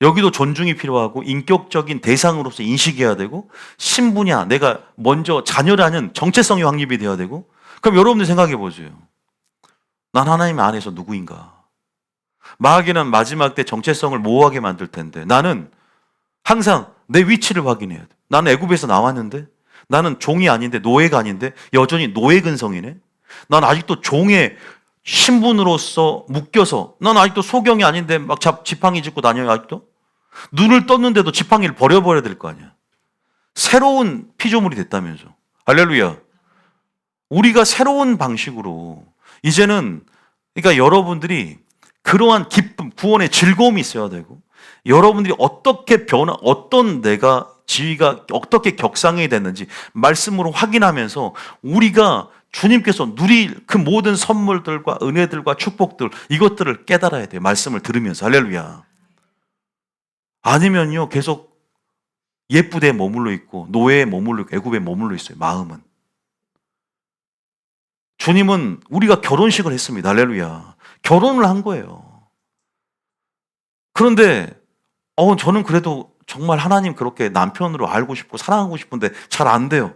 여기도 존중이 필요하고 인격적인 대상으로서 인식해야 되고, 신부냐 내가 먼저 자녀라는 정체성이 확립이 돼야 되고. 그럼 여러분들 생각해 보세요. 난 하나님 안에서 누구인가? 마귀는 마지막 때 정체성을 모호하게 만들 텐데, 나는 항상 내 위치를 확인해야 돼. 나는 애굽에서 나왔는데, 나는 종이 아닌데, 노예가 아닌데 여전히 노예 근성이네. 난 아직도 종의 신분으로서 묶여서, 난 아직도 소경이 아닌데 막 지팡이 짚고 다녀요. 아직도 눈을 떴는데도 지팡이를 버려야 될 거 아니야. 새로운 피조물이 됐다면서. 할렐루야. 우리가 새로운 방식으로 이제는, 그러니까 여러분들이 그러한 기쁨, 구원의 즐거움이 있어야 되고, 여러분들이 어떻게 어떤 내가 지위가 어떻게 격상이 됐는지 말씀으로 확인하면서 우리가 주님께서 누릴 그 모든 선물들과 은혜들과 축복들, 이것들을 깨달아야 돼요. 말씀을 들으면서. 할렐루야. 아니면요 계속 옛부대에 머물러 있고 노예에 머물러 있고 애굽에 머물러 있어요. 마음은. 주님은 우리가 결혼식을 했습니다. 할렐루야. 결혼을 한 거예요. 그런데 저는 그래도 정말 하나님 그렇게 남편으로 알고 싶고 사랑하고 싶은데 잘 안 돼요.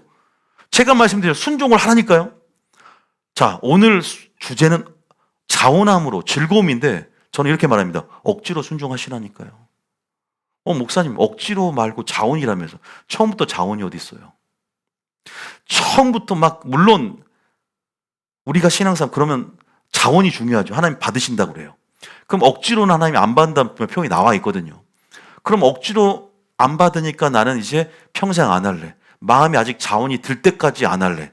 제가 말씀드린 순종을 하라니까요. 자, 오늘 주제는 자원함으로 즐거움인데 저는 이렇게 말합니다. 억지로 순종하시라니까요. 목사님 억지로 말고 자원이라면서. 처음부터 자원이 어디 있어요? 처음부터 막 물론 우리가 신앙생활 그러면 자원이 중요하죠. 하나님 받으신다고 그래요. 그럼 억지로는 하나님이 안 받는다는 표현이 나와 있거든요. 그럼 억지로 안 받으니까 나는 이제 평생 안 할래. 마음이 아직 자원이 들 때까지 안 할래.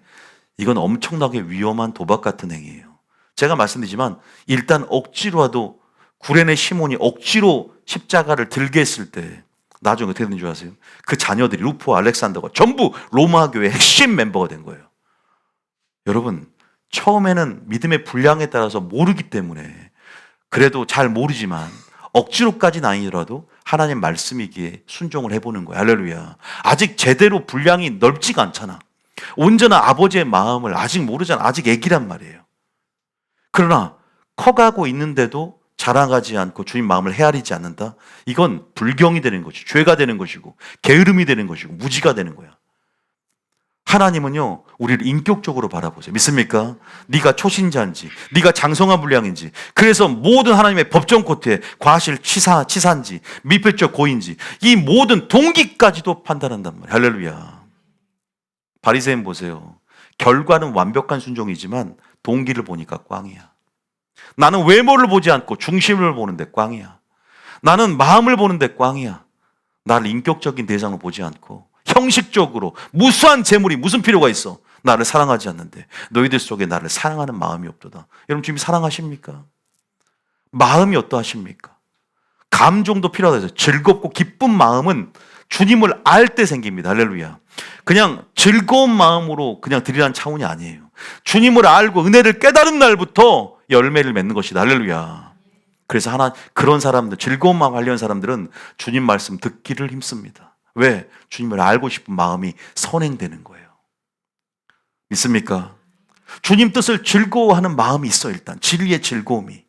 이건 엄청나게 위험한 도박 같은 행위예요. 제가 말씀드리지만 일단 억지로라도 구레네 시몬이 억지로 십자가를 들게 했을 때 나중에 어떻게 된 줄 아세요? 그 자녀들이 루포, 알렉산더가 전부 로마 교회의 핵심 멤버가 된 거예요. 여러분, 처음에는 믿음의 분량에 따라서 모르기 때문에 그래도 잘 모르지만 억지로까지는 아니더라도 하나님 말씀이기에 순종을 해보는 거예요. 할렐루야. 아직 제대로 분량이 넓지가 않잖아. 온전한 아버지의 마음을 아직 모르잖아. 아직 애기란 말이에요. 그러나 커가고 있는데도 자라가지 않고 주님 마음을 헤아리지 않는다? 이건 불경이 되는 것이고 죄가 되는 것이고 게으름이 되는 것이고 무지가 되는 거야. 하나님은요, 우리를 인격적으로 바라보세요. 믿습니까? 네가 초신자인지, 네가 장성한 분량인지, 그래서 모든 하나님의 법정 코트에 과실 치사인지, 미필적 고인지, 이 모든 동기까지도 판단한단 말이에요. 할렐루야. 바리새인 보세요. 결과는 완벽한 순종이지만 동기를 보니까 꽝이야. 나는 외모를 보지 않고 중심을 보는데 꽝이야. 나는 마음을 보는데 꽝이야. 나를 인격적인 대상으로 보지 않고 형식적으로 무수한 재물이 무슨 필요가 있어? 나를 사랑하지 않는데 너희들 속에 나를 사랑하는 마음이 없도다. 여러분 주님 사랑하십니까? 마음이 어떠하십니까? 감정도 필요하다 해서 즐겁고 기쁜 마음은 주님을 알 때 생깁니다. 할렐루야. 그냥 즐거운 마음으로 그냥 드리라는 차원이 아니에요. 주님을 알고 은혜를 깨달은 날부터 열매를 맺는 것이다. 할렐루야. 그래서 그런 사람들, 즐거운 마음 하려는 사람들은 주님 말씀 듣기를 힘씁니다. 왜? 주님을 알고 싶은 마음이 선행되는 거예요. 믿습니까? 주님 뜻을 즐거워하는 마음이 있어. 일단 진리의 즐거움이.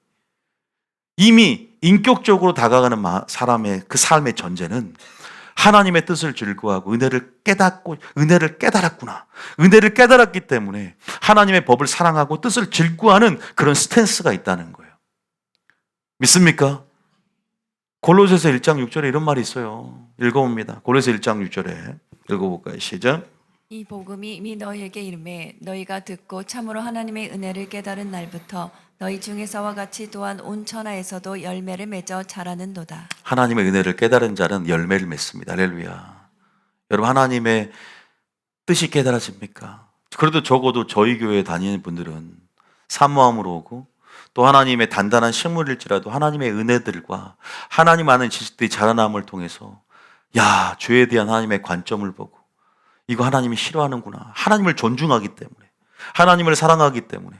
이미 인격적으로 다가가는 사람의 그 삶의 전제는 하나님의 뜻을 즐거워하고 은혜를 깨달았구나. 은혜를 깨달았기 때문에 하나님의 법을 사랑하고 뜻을 즐거워하는 그런 스탠스가 있다는 거예요. 믿습니까? 골로새서 1장 6절에 이런 말이 있어요. 읽어봅니다. 골로새 1장 6절에 읽어볼까요? 시작. 이 복음이 이미 너희에게 이르매 너희가 듣고 참으로 하나님의 은혜를 깨달은 날부터 너희 중에서와 같이 또한 온 천하에서도 열매를 맺어 자라는도다. 하나님의 은혜를 깨달은 자는 열매를 맺습니다. 할렐루야. 여러분 하나님의 뜻이 깨달아집니까? 그래도 적어도 저희 교회에 다니는 분들은 사모함으로 오고 또 하나님의 단단한 식물일지라도 하나님의 은혜들과 하나님 아는 지식들이 자라남을 통해서 야, 죄에 대한 하나님의 관점을 보고 이거 하나님이 싫어하는구나. 하나님을 존중하기 때문에 하나님을 사랑하기 때문에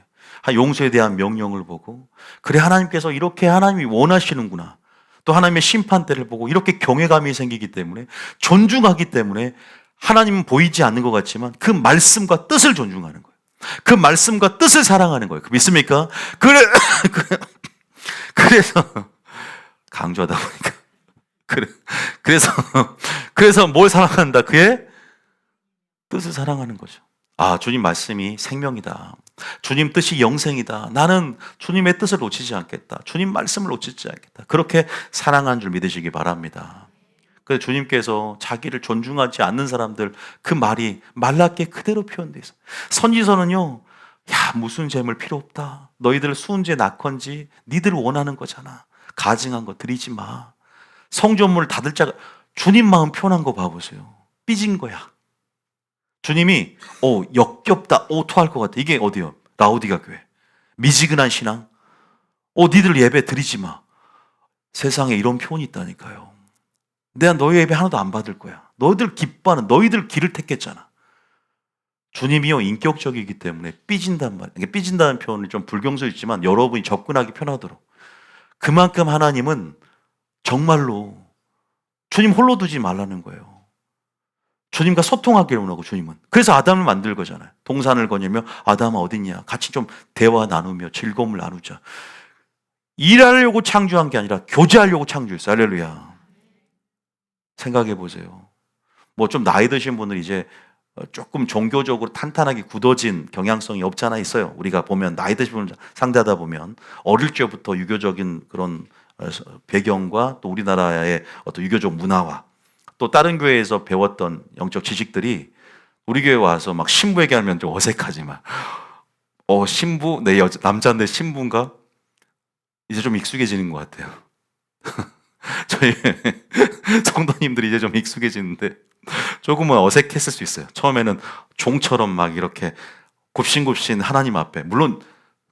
용서에 대한 명령을 보고 그래 하나님께서 이렇게 하나님이 원하시는구나. 또 하나님의 심판대를 보고 이렇게 경외감이 생기기 때문에 존중하기 때문에 하나님은 보이지 않는 것 같지만 그 말씀과 뜻을 존중하는 거예요. 그 말씀과 뜻을 사랑하는 거예요. 믿습니까? 그래서 강조하다 보니까 그래서 뭘 사랑한다? 그의 뜻을 사랑하는 거죠. 아, 주님 말씀이 생명이다. 주님 뜻이 영생이다. 나는 주님의 뜻을 놓치지 않겠다. 주님 말씀을 놓치지 않겠다. 그렇게 사랑하는 줄 믿으시기 바랍니다. 그래서 주님께서 자기를 존중하지 않는 사람들 그 말이 말랍게 그대로 표현되어 있어요. 선지서는요. 야, 무슨 재물 필요 없다. 너희들 수은제 낙헌지 니들 원하는 거잖아. 가증한 거 드리지 마. 성전문을 닫을 자가 주님 마음 표현한 거 봐보세요. 삐진 거야. 주님이 역겹다. 토할 것 같아. 이게 어디요? 라오디가 교회. 미지근한 신앙. 니들 예배 드리지 마. 세상에 이런 표현이 있다니까요. 내가 너희 예배 하나도 안 받을 거야. 너희들 기뻐하는 너희들 길을 택했잖아. 주님이요 인격적이기 때문에 삐진단 말이에요. 삐진다는 표현이 좀 불경서 있지만 여러분이 접근하기 편하도록. 그만큼 하나님은 정말로 주님 홀로 두지 말라는 거예요. 주님과 소통하기를 원하고 주님은. 그래서 아담을 만들 거잖아요. 동산을 거니며 아담아 어딨냐. 같이 좀 대화 나누며 즐거움을 나누자. 일하려고 창조한 게 아니라 교제하려고 창조했어요. 할렐루야. 생각해 보세요. 뭐 좀 나이 드신 분은 이제 조금 종교적으로 탄탄하게 굳어진 경향성이 없잖아 있어요. 우리가 보면 나이 드신 분을 상대하다 보면 어릴 적부터 유교적인 그런 배경과 또 우리나라의 어떤 유교적 문화와 또 다른 교회에서 배웠던 영적 지식들이 우리 교회 와서 막 신부 얘기하면 좀 어색하지만 신부? 내 남자인데 신부인가? 이제 좀 익숙해지는 것 같아요. 저희 성도님들이 이제 좀 익숙해지는데 조금은 어색했을 수 있어요. 처음에는 종처럼 막 이렇게 굽신굽신 하나님 앞에. 물론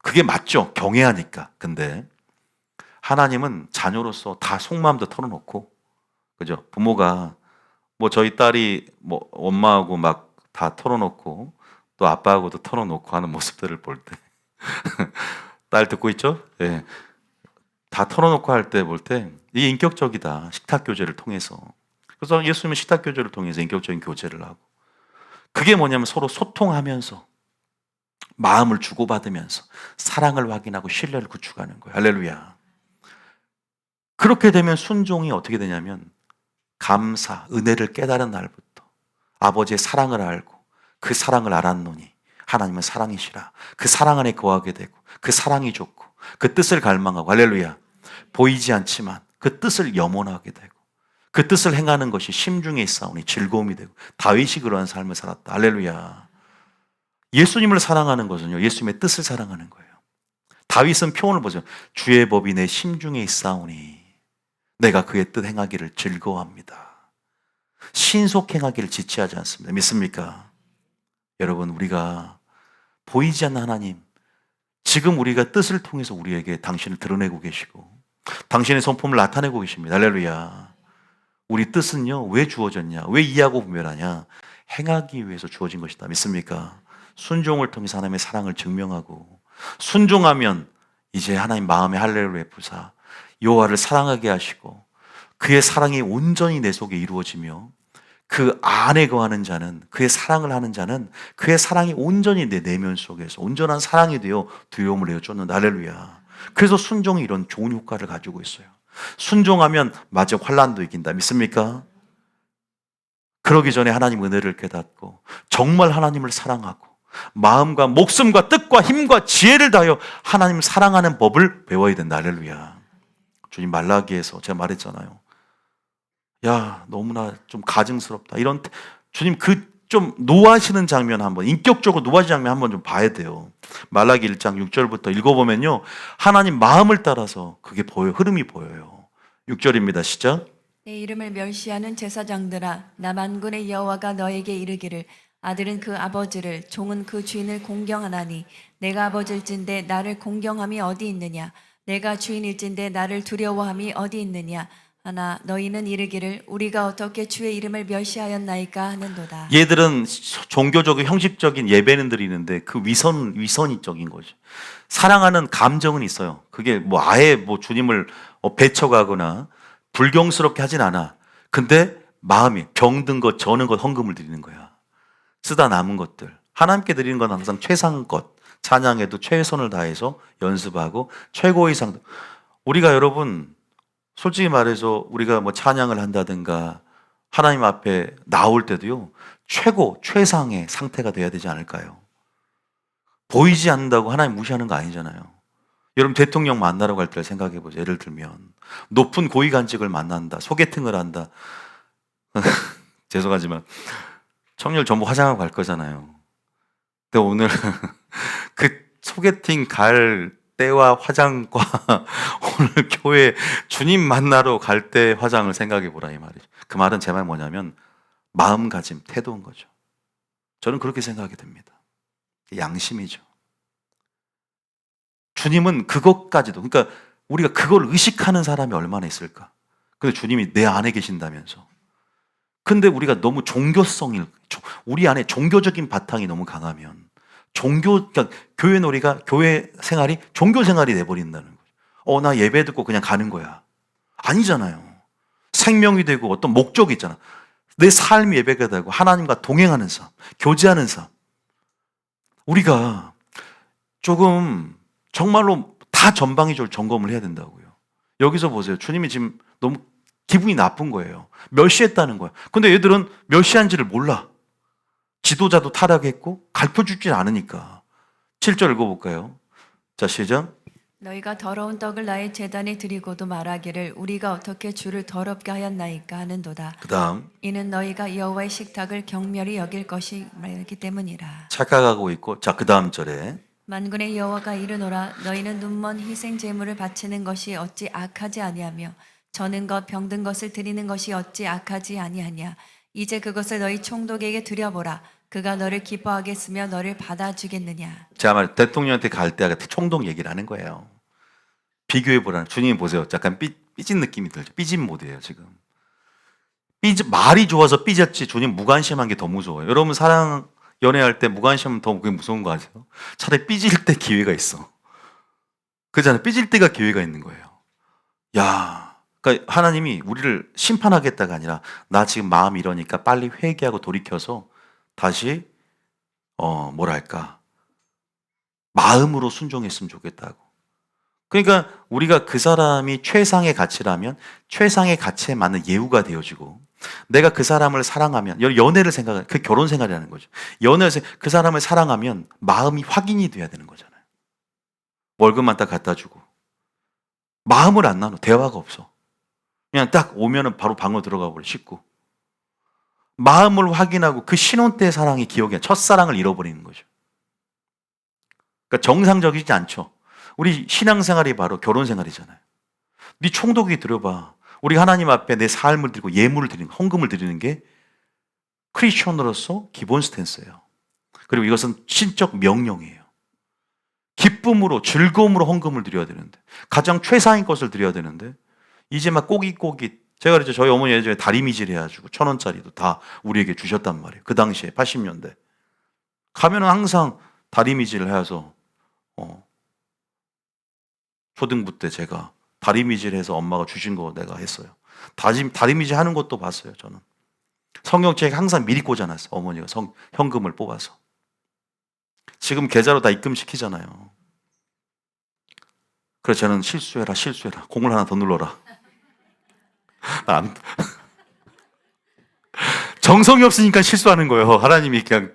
그게 맞죠. 경외하니까. 근데 하나님은 자녀로서 다 속마음도 털어놓고, 그죠? 부모가 뭐 저희 딸이 뭐 엄마하고 막 다 털어놓고 또 아빠하고도 털어놓고 하는 모습들을 볼 때, 딸 듣고 있죠? 예. 다 털어놓고 할 때 볼 때 이게 인격적이다. 식탁 교제를 통해서. 그래서 예수님은 식탁 교제를 통해서 인격적인 교제를 하고, 그게 뭐냐면 서로 소통하면서 마음을 주고받으면서 사랑을 확인하고 신뢰를 구축하는 거예요. 할렐루야. 그렇게 되면 순종이 어떻게 되냐면 감사, 은혜를 깨달은 날부터 아버지의 사랑을 알고 그 사랑을 알았노니 하나님은 사랑이시라. 그 사랑 안에 거하게 되고 그 사랑이 좋고 그 뜻을 갈망하고, 할렐루야, 보이지 않지만 그 뜻을 염원하게 되고 그 뜻을 행하는 것이 심중에 있사오니 즐거움이 되고, 다윗이 그러한 삶을 살았다. 할렐루야. 예수님을 사랑하는 것은요, 예수님의 뜻을 사랑하는 거예요. 다윗은 표현을 보죠. 주의 법이 내 심중에 있사오니 내가 그의 뜻 행하기를 즐거워합니다. 신속 행하기를 지체하지 않습니다. 믿습니까? 여러분, 우리가 보이지 않는 하나님, 지금 우리가 뜻을 통해서 우리에게 당신을 드러내고 계시고 당신의 성품을 나타내고 계십니다. 할렐루야. 우리 뜻은요, 왜 주어졌냐? 왜 이해하고 분별하냐? 행하기 위해서 주어진 것이다. 믿습니까? 순종을 통해서 하나님의 사랑을 증명하고, 순종하면 이제 하나님 마음에 할렐루야 부사 여호와를 사랑하게 하시고 그의 사랑이 온전히 내 속에 이루어지며 그 안에 거하는 자는, 그의 사랑을 하는 자는 그의 사랑이 온전히 내 내면 속에서 온전한 사랑이 되어 두려움을 내어 쫓는다. 할렐루야. 그래서 순종이 이런 좋은 효과를 가지고 있어요. 순종하면 마저 환난도 이긴다. 믿습니까? 그러기 전에 하나님 은혜를 깨닫고 정말 하나님을 사랑하고 마음과 목숨과 뜻과 힘과 지혜를 다하여 하나님을 사랑하는 법을 배워야 된다. 할렐루야. 주님 말라기에서 제가 말했잖아요. 야, 너무나 좀 가증스럽다. 이런 주님 그 좀 노하시는 장면 한번, 인격적으로 노하시는 장면 한번 좀 봐야 돼요. 말라기 1장 6절부터 읽어보면요, 하나님 마음을 따라서 그게 보여, 흐름이 보여요. 6절입니다. 시작. 내 이름을 멸시하는 제사장들아, 나 만군의 여호와가 너에게 이르기를 아들은 그 아버지를, 종은 그 주인을 공경하나니 내가 아버지일진데 나를 공경함이 어디 있느냐? 내가 주인일진데 나를 두려워함이 어디 있느냐? 하나 너희는 이르기를 우리가 어떻게 주의 이름을 멸시하였나이까 하는도다. 얘들은 종교적인 형식적인 예배는 드리는데 그 위선적인 거죠. 사랑하는 감정은 있어요. 그게 뭐 아예 뭐 주님을 배척하거나 불경스럽게 하진 않아. 근데 마음이 병든 것, 저는 것, 헌금을 드리는 거야. 쓰다 남은 것들. 하나님께 드리는 건 항상 최상것. 찬양에도 최선을 다해서 연습하고 최고의 상. 우리가 여러분 솔직히 말해서 우리가 뭐 찬양을 한다든가 하나님 앞에 나올 때도요, 최고, 최상의 상태가 돼야 되지 않을까요? 보이지 않는다고 하나님 무시하는 거 아니잖아요. 여러분 대통령 만나러 갈 때를 생각해 보세요. 예를 들면 높은 고위관직을 만난다, 소개팅을 한다. 죄송하지만 청년 전부 화장하고 갈 거잖아요. 근데 오늘 그 소개팅 갈 때와 화장과 오늘 교회 주님 만나러 갈 때 화장을 생각해 보라 이 말이죠. 그 말은 제 말 뭐냐면 마음가짐, 태도인 거죠. 저는 그렇게 생각이 됩니다. 양심이죠. 주님은 그것까지도, 그러니까 우리가 그걸 의식하는 사람이 얼마나 있을까? 근데 주님이 내 안에 계신다면서. 근데 우리가 너무 우리 안에 종교적인 바탕이 너무 강하면 그러니까 교회 놀이가, 교회 생활이 종교 생활이 돼버린다는 거죠. 나 예배 듣고 그냥 가는 거야. 아니잖아요. 생명이 되고 어떤 목적이 있잖아. 내 삶이 예배가 되고 하나님과 동행하는 삶, 교제하는 삶. 우리가 조금 정말로 다 전방위적으로 점검을 해야 된다고요. 여기서 보세요. 주님이 지금 너무 기분이 나쁜 거예요. 멸시했다는 거예요. 근데 얘들은 멸시한지를 몰라. 지도자도 타락했고 가르쳐주지 않으니까. 7절 읽어볼까요? 자, 시작. 너희가 더러운 떡을 나의 제단에 드리고도 말하기를 우리가 어떻게 주를 더럽게 하였나이까 하는도다. 그 다음 이는 너희가 여호와의 식탁을 경멸히 여길 것이 말기 때문이라. 착각하고 있고, 자, 그 다음 절에 만군의 여호와가 이르노라 너희는 눈먼 희생 제물을 바치는 것이 어찌 악하지 아니하며 저는 것 병든 것을 드리는 것이 어찌 악하지 아니하냐. 이제 그것을 너희 총독에게 드려보라. 그가 너를 기뻐하겠으며 너를 받아주겠느냐. 제가 말 대통령한테 갈 때 총독 얘기를 하는 거예요. 비교해보라는. 주님이 보세요. 약간 삐진 느낌이 들죠. 삐진 모드예요 지금. 말이 좋아서 삐졌지 주님 무관심한 게 더 무서워요. 여러분 사랑 연애할 때 무관심하면 더 그게 무서운 거 아세요? 차라리 삐질 때 기회가 있어. 그잖아요. 삐질 때가 기회가 있는 거예요. 야, 그러니까 하나님이 우리를 심판하겠다가 아니라 나 지금 마음이 이러니까 빨리 회개하고 돌이켜서 다시 뭐랄까 마음으로 순종했으면 좋겠다고. 그러니까 우리가 그 사람이 최상의 가치라면 최상의 가치에 맞는 예우가 되어지고, 내가 그 사람을 사랑하면, 연애를 생각하면 그 결혼 생활이라는 거죠. 연애에서 그 사람을 사랑하면 마음이 확인이 돼야 되는 거잖아요. 월급만 딱 갖다 주고 마음을 안 나눠. 대화가 없어. 그냥 딱 오면은 바로 방으로 들어가 버려. 씻고. 마음을 확인하고 그 신혼 때 사랑이 기억이 안 나. 첫사랑을 잃어버리는 거죠. 그러니까 정상적이지 않죠. 우리 신앙생활이 바로 결혼생활이잖아요. 네 총독이 들어봐. 우리 하나님 앞에 내 삶을 드리고 예물을 드리는, 헌금을 드리는 게 크리스천으로서 기본 스탠스예요. 그리고 이것은 신적 명령이에요. 기쁨으로, 즐거움으로 헌금을 드려야 되는데, 가장 최상의 것을 드려야 되는데, 이제 막 꼬깃꼬깃. 제가 그랬죠. 저희 어머니 예전에 다리미질 해가지고 1,000원짜리도 다 우리에게 주셨단 말이에요. 그 당시에 80년대 가면은 항상 다리미질을 해서 초등부 때 제가 다리미질해서 엄마가 주신 거 내가 했어요. 다리미질 하는 것도 봤어요. 저는 성경책에 항상 미리 꽂아놨어요. 어머니가 현금을 뽑아서. 지금 계좌로 다 입금시키잖아요. 그래서 저는 실수해라 공을 하나 더 눌러라. 정성이 없으니까 실수하는 거예요. 하나님이 그냥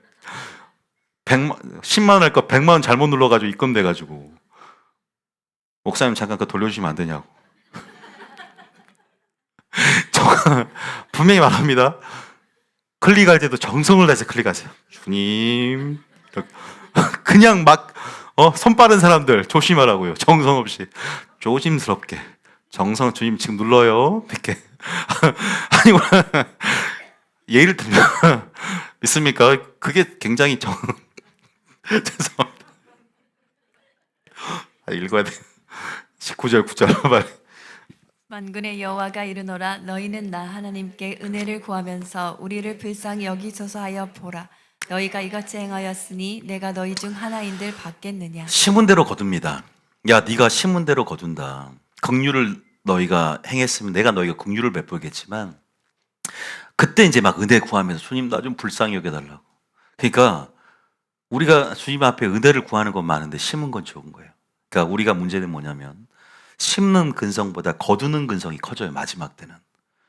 10만 원 할 거 100만 원 잘못 눌러가지고 입금돼가지고, 목사님 잠깐 그거 돌려주시면 안 되냐고. 분명히 말합니다. 클릭할 때도 정성을 다해서 클릭하세요. 주님. 그냥 막 손 빠른 사람들 조심하라고요. 정성 없이 조심스럽게. 정성 주님 지금 눌러요. 이렇게. 아니 예를 들면 믿습니까? 그게 굉장히 죄송합니다. 읽어야 돼. 19절 9절 말. 만군의 여호와가 이르노라 너희는 나 하나님께 은혜를 구하면서 우리를 불쌍히 여기소서 하여 보라. 너희가 이같이 행하였으니 내가 너희 중 하나인들 받겠느냐. 심은 대로 거둡니다. 야, 네가 심은 대로 거둔다. 긍휼을 너희가 행했으면 내가 너희가 긍휼을 베풀겠지만, 그때 이제 막 은혜 구하면서 주님 나 좀 불쌍히 여겨달라고. 그러니까 우리가 주님 앞에 은혜를 구하는 건 많은데 심은 건 적은 거예요. 그러니까 우리가 문제는 뭐냐면 심는 근성보다 거두는 근성이 커져요. 마지막 때는.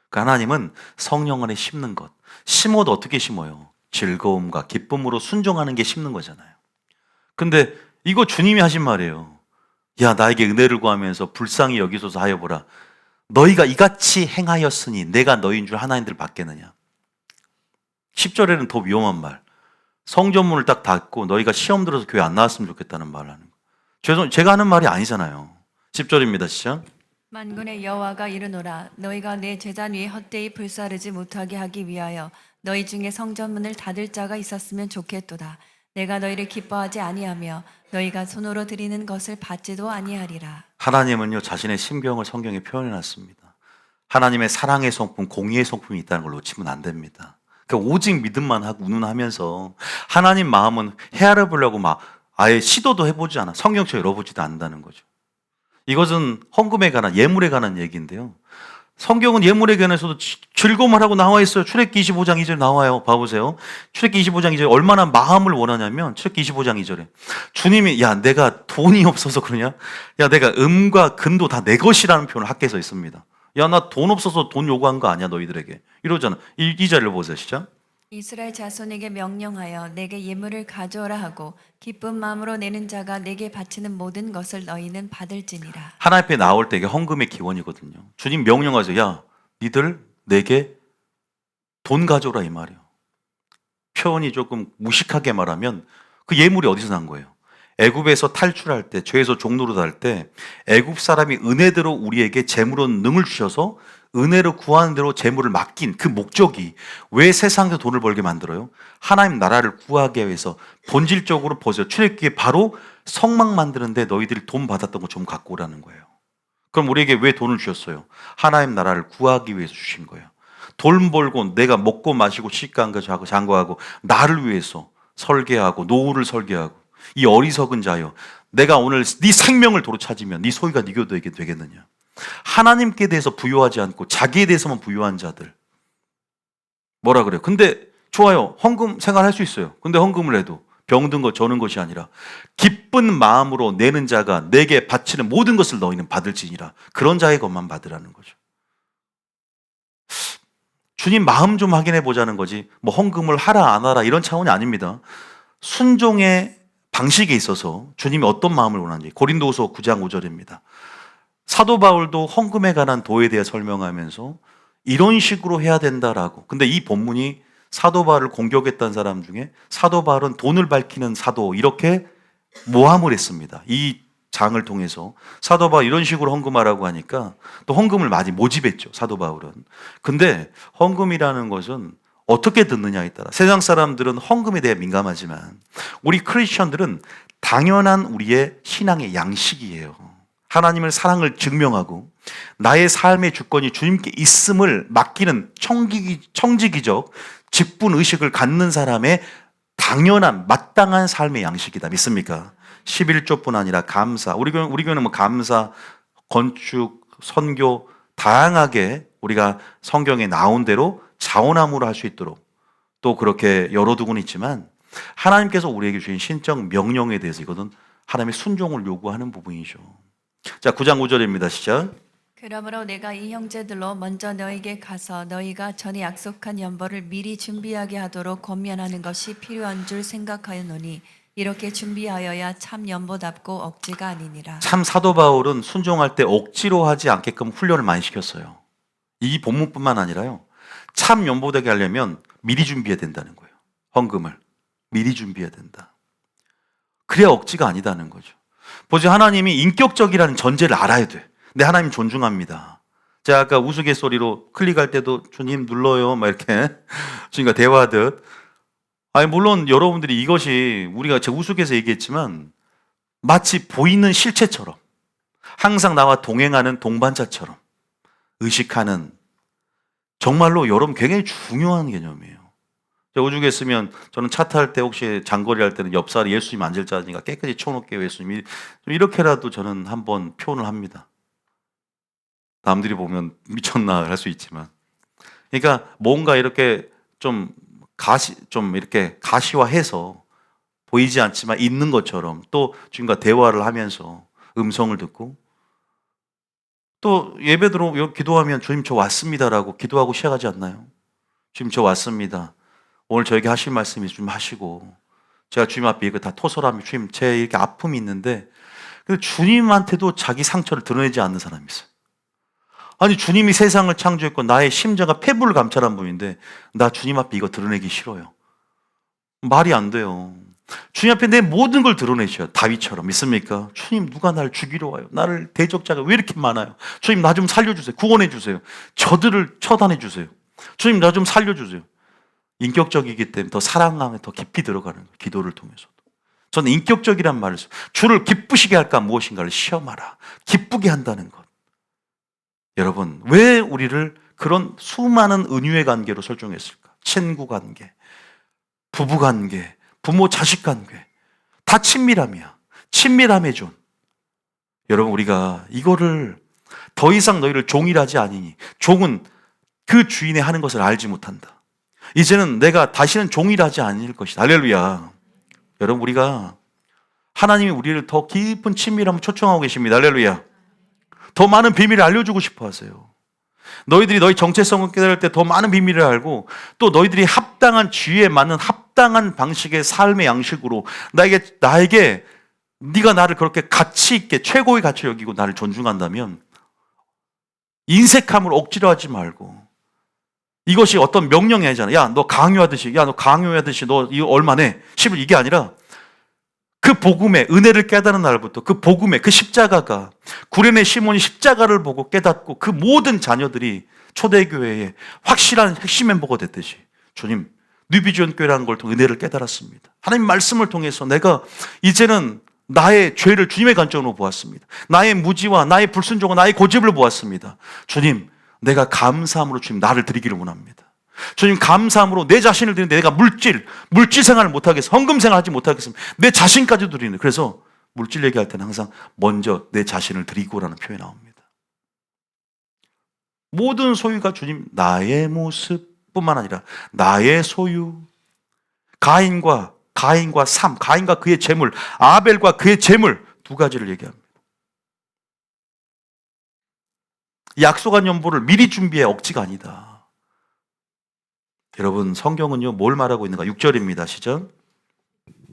그러니까 하나님은 성령 안에 심는 것. 심어도 어떻게 심어요? 즐거움과 기쁨으로 순종하는 게 심는 거잖아요. 근데 이거 주님이 하신 말이에요. 야, 나에게 은혜를 구하면서 불쌍히 여기소서 하여 보라. 너희가 이같이 행하였으니 내가 너희인 줄 하나님들 받겠느냐. 10절에는 더 위험한 말. 성전문을 딱 닫고 너희가 시험 들어서 교회 안 나왔으면 좋겠다는 말을 하는 거. 제가 하는 말이 아니잖아요. 10절입니다. 시작. 만군의 여호와가 이르노라 너희가 내 제단 위에 헛되이 불사르지 못하게 하기 위하여 너희 중에 성전문을 닫을 자가 있었으면 좋겠도다. 내가 너희를 기뻐하지 아니하며 너희가 손으로 드리는 것을 받지도 아니하리라. 하나님은요 자신의 신병을 성경에 표현해놨습니다. 하나님의 사랑의 성품, 공의의 성품이 있다는 걸 놓치면 안 됩니다. 그러니까 오직 믿음만 하고 운운하면서 하나님 마음은 헤아려 보려고 막 아예 시도도 해보지 않아. 성경책 열어보지도 않는다는 거죠. 이것은 헌금에 관한, 예물에 관한 얘기인데요. 성경은 예물에 관해서도 즐거움을 하고 나와 있어요. 출애굽기 25장 2절 나와요. 봐보세요. 출애굽기 25장 2절 얼마나 마음을 원하냐면 출애굽기 25장 2절에 주님이 야 내가 돈이 없어서 그러냐? 야 내가 음과 금도 다 내 것이라는 표현을 학계에서 있습니다. 야 나 돈 없어서 돈 요구한 거 아니야 너희들에게. 이러잖아. 이 자리를 보세요. 시작. 이스라엘 자손에게 명령하여 내게 예물을 가져오라 하고 기쁜 마음으로 내는 자가 내게 바치는 모든 것을 너희는 받을지니라. 하나님 앞에 나올 때 이게 헌금의 기원이거든요. 주님 명령하세요. 야 니들 내게 돈 가져오라 이 말이에요. 표현이 조금 무식하게 말하면 그 예물이 어디서 난 거예요? 애굽에서 탈출할 때, 죄에서 종노릇 할 때 애굽 사람이 은혜대로 우리에게 재물로 능을 주셔서 은혜로 구하는 대로 재물을 맡긴 그 목적이 왜 세상에서 돈을 벌게 만들어요? 하나님 나라를 구하기 위해서 본질적으로 보세요. 출애굽기에 바로 성막 만드는데 너희들이 돈 받았던 거 좀 갖고 오라는 거예요. 그럼 우리에게 왜 돈을 주셨어요? 하나님 나라를 구하기 위해서 주신 거예요. 돈 벌고 내가 먹고 마시고 시집가고 장구하고 나를 위해서 설계하고 노후를 설계하고 이 어리석은 자여 내가 오늘 네 생명을 도로 찾으면 네 소유가 네 교도에게 되겠느냐. 하나님께 대해서 부유하지 않고 자기에 대해서만 부유한 자들 뭐라 그래요? 근데 좋아요. 헌금 생활할 수 있어요. 근데 헌금을 해도 병든 것 저는 것이 아니라 기쁜 마음으로 내는 자가 내게 바치는 모든 것을 너희는 받을지니라. 그런 자의 것만 받으라는 거죠. 주님 마음 좀 확인해 보자는 거지 뭐 헌금을 하라 안 하라 이런 차원이 아닙니다. 순종의 방식에 있어서 주님이 어떤 마음을 원하는지 고린도후서 9장 5절입니다. 사도 바울도 헌금에 관한 도에 대해 설명하면서 이런 식으로 해야 된다라고. 근데 이 본문이 사도 바울을 공격했던 사람 중에 사도 바울은 돈을 밝히는 사도 이렇게 모함을 했습니다. 이 장을 통해서 사도 바울 이런 식으로 헌금하라고 하니까 또 헌금을 많이 모집했죠. 사도 바울은. 근데 헌금이라는 것은 어떻게 듣느냐에 따라 세상 사람들은 헌금에 대해 민감하지만 우리 크리스천들은 당연한 우리의 신앙의 양식이에요. 하나님을 사랑을 증명하고 나의 삶의 주권이 주님께 있음을 맡기는 청지기적 직분의식을 갖는 사람의 당연한 마땅한 삶의 양식이다. 믿습니까? 11조뿐 아니라 감사. 우리 교회는 뭐 감사, 건축, 선교 다양하게 우리가 성경에 나온 대로 자원함으로 할 수 있도록 또 그렇게 열어두고는 있지만 하나님께서 우리에게 주신 신적 명령에 대해서 이것은 하나님의 순종을 요구하는 부분이죠. 자, 9장 5절입니다. 시작. 그러므로 내가 이 형제들로 먼저 너에게 가서 너희가 전에 약속한 연보를 미리 준비하게 하도록 권면하는 것이 필요한 줄 생각하였노니 이렇게 준비하여야 참 연보답고 억지가 아니니라. 참 사도 바울은 순종할 때 억지로 하지 않게끔 훈련을 많이 시켰어요. 이 본문뿐만 아니라요. 참 연보되게 하려면 미리 준비해야 된다는 거예요. 헌금을 미리 준비해야 된다. 그래야 억지가 아니다는 거죠. 보세요. 하나님이 인격적이라는 전제를 알아야 돼. 근데 하나님 존중합니다. 제가 아까 우스갯소리로 클릭할 때도 주님 눌러요 막 이렇게 주님과 대화하듯 아니 물론 여러분들이 이것이 우리가 제가 우스갯해서 얘기했지만 마치 보이는 실체처럼 항상 나와 동행하는 동반자처럼 의식하는 정말로 여러분 굉장히 중요한 개념이에요. 제가 오죽 했으면 저는 차 탈 때 혹시 장거리 할 때는 옆살에 예수님 앉을 자니까 깨끗이 쳐놓게 예수님이 좀 이렇게라도 저는 한번 표현을 합니다. 남들이 보면 미쳤나 할 수 있지만 그러니까 뭔가 이렇게 좀 이렇게 가시화해서 보이지 않지만 있는 것처럼 또 주님과 대화를 하면서 음성을 듣고 또 예배 들어 기도하면 주님 저 왔습니다라고 기도하고 시작하지 않나요? 주님 저 왔습니다. 오늘 저에게 하실 말씀이 좀 하시고 제가 주님 앞에 이거 다 토설하면 주님 제 이렇게 아픔이 있는데 근데 주님한테도 자기 상처를 드러내지 않는 사람이 있어요. 아니 주님이 세상을 창조했고 나의 심정과 폐부를 감찰한 분인데 나 주님 앞에 이거 드러내기 싫어요. 말이 안 돼요. 주님 앞에 내 모든 걸 드러내셔요. 다윗처럼. 믿습니까? 주님 누가 나를 죽이러 와요? 나를 대적자가 왜 이렇게 많아요? 주님 나 좀 살려주세요. 구원해 주세요. 저들을 처단해 주세요. 주님 나 좀 살려주세요. 인격적이기 때문에 더 사랑하면 더 깊이 들어가는 거예요. 기도를 통해서도. 저는 인격적이란 말을 써요. 주를 기쁘시게 할까 무엇인가를 시험하라. 기쁘게 한다는 것. 여러분 왜 우리를 그런 수많은 은유의 관계로 설정했을까? 친구 관계, 부부 관계, 부모 자식 관계 다 친밀함이야. 친밀함의 존. 여러분 우리가 이거를 더 이상 너희를 종이라 하지 아니니 종은 그 주인의 하는 것을 알지 못한다. 이제는 내가 다시는 종이라 하지 아닐 것이다. 할렐루야. 여러분, 우리가 하나님이 우리를 더 깊은 친밀함을 초청하고 계십니다. 할렐루야. 더 많은 비밀을 알려주고 싶어 하세요. 너희들이 너희 정체성을 깨달을 때 더 많은 비밀을 알고, 또 너희들이 합당한 지위에 맞는 합당한 방식의 삶의 양식으로 나에게 네가 나를 그렇게 가치 있게 최고의 가치 여기고 나를 존중한다면 인색함을 억지로 하지 말고, 이것이 어떤 명령이 아니잖아. 야, 너 강요하듯이 너 이거 얼마네? 10을 이게 아니라 그 복음의 은혜를 깨달은 날부터 그 복음의 그 십자가가, 구레네 시몬이 십자가를 보고 깨닫고 그 모든 자녀들이 초대교회의 확실한 핵심 멤버가 됐듯이, 주님, 뉴비전 교회라는 걸 통해 은혜를 깨달았습니다. 하나님 말씀을 통해서 내가 이제는 나의 죄를 주님의 관점으로 보았습니다. 나의 무지와 나의 불순종과 나의 고집을 보았습니다. 주님, 내가 감사함으로 주님 나를 드리기를 원합니다. 주님, 감사함으로 내 자신을 드리는데 내가 물질 생활을 못하겠어, 헌금 생활하지 못하겠습니다. 내 자신까지도 드리는. 그래서 물질 얘기할 때는 항상 먼저 내 자신을 드리고라는 표현이 나옵니다. 모든 소유가 주님 나의 모습뿐만 아니라 나의 소유. 가인과 삶, 가인과 그의 재물, 아벨과 그의 재물, 두 가지를 얘기합니다. 약속한 연보를 미리 준비해 억지가 아니다. 여러분, 성경은요 뭘 말하고 있는가? 6절입니다. 시작.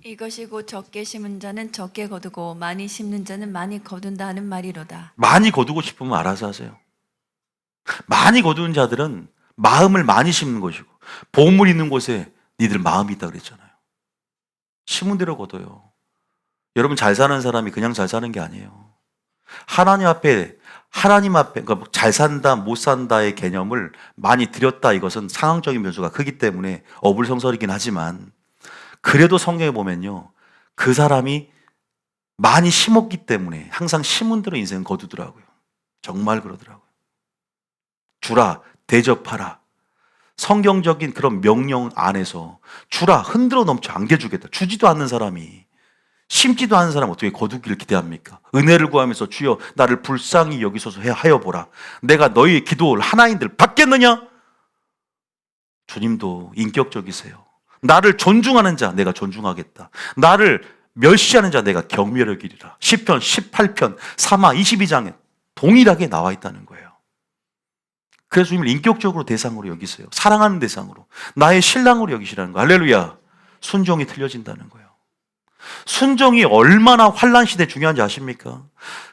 이것이 곧 적게 심은 자는 적게 거두고 많이 심는 자는 많이 거둔다 하는 말이로다. 많이 거두고 싶으면 알아서 하세요. 많이 거두는 자들은 마음을 많이 심는 것이고, 보물 있는 곳에 니들 마음이 있다 그랬잖아요. 심은 대로 거둬요. 여러분, 잘 사는 사람이 그냥 잘 사는 게 아니에요. 하나님 앞에 그러니까 잘 산다 못 산다의 개념을 많이 들였다, 이것은 상황적인 변수가 크기 때문에 어불성설이긴 하지만, 그래도 성경에 보면요, 그 사람이 많이 심었기 때문에 항상 심은 대로 인생은 거두더라고요. 정말 그러더라고요. 주라, 대접하라. 성경적인 그런 명령 안에서 주라, 흔들어 넘쳐 안겨주겠다. 주지도 않는 사람이, 심지도 않은 사람 어떻게 거두기를 기대합니까? 은혜를 구하면서 주여 나를 불쌍히 여기소서 하여 보라. 내가 너희의 기도를 하나인들 받겠느냐? 주님도 인격적이세요. 나를 존중하는 자 내가 존중하겠다. 나를 멸시하는 자 내가 경멸 여기리라. 시편 18편 3하 22장에 동일하게 나와 있다는 거예요. 그래서 주님을 인격적으로 대상으로 여기세요. 사랑하는 대상으로, 나의 신랑으로 여기시라는 거예요. 할렐루야. 순종이 틀려진다는 거예요. 순종이 얼마나 환난 시대에 중요한지 아십니까?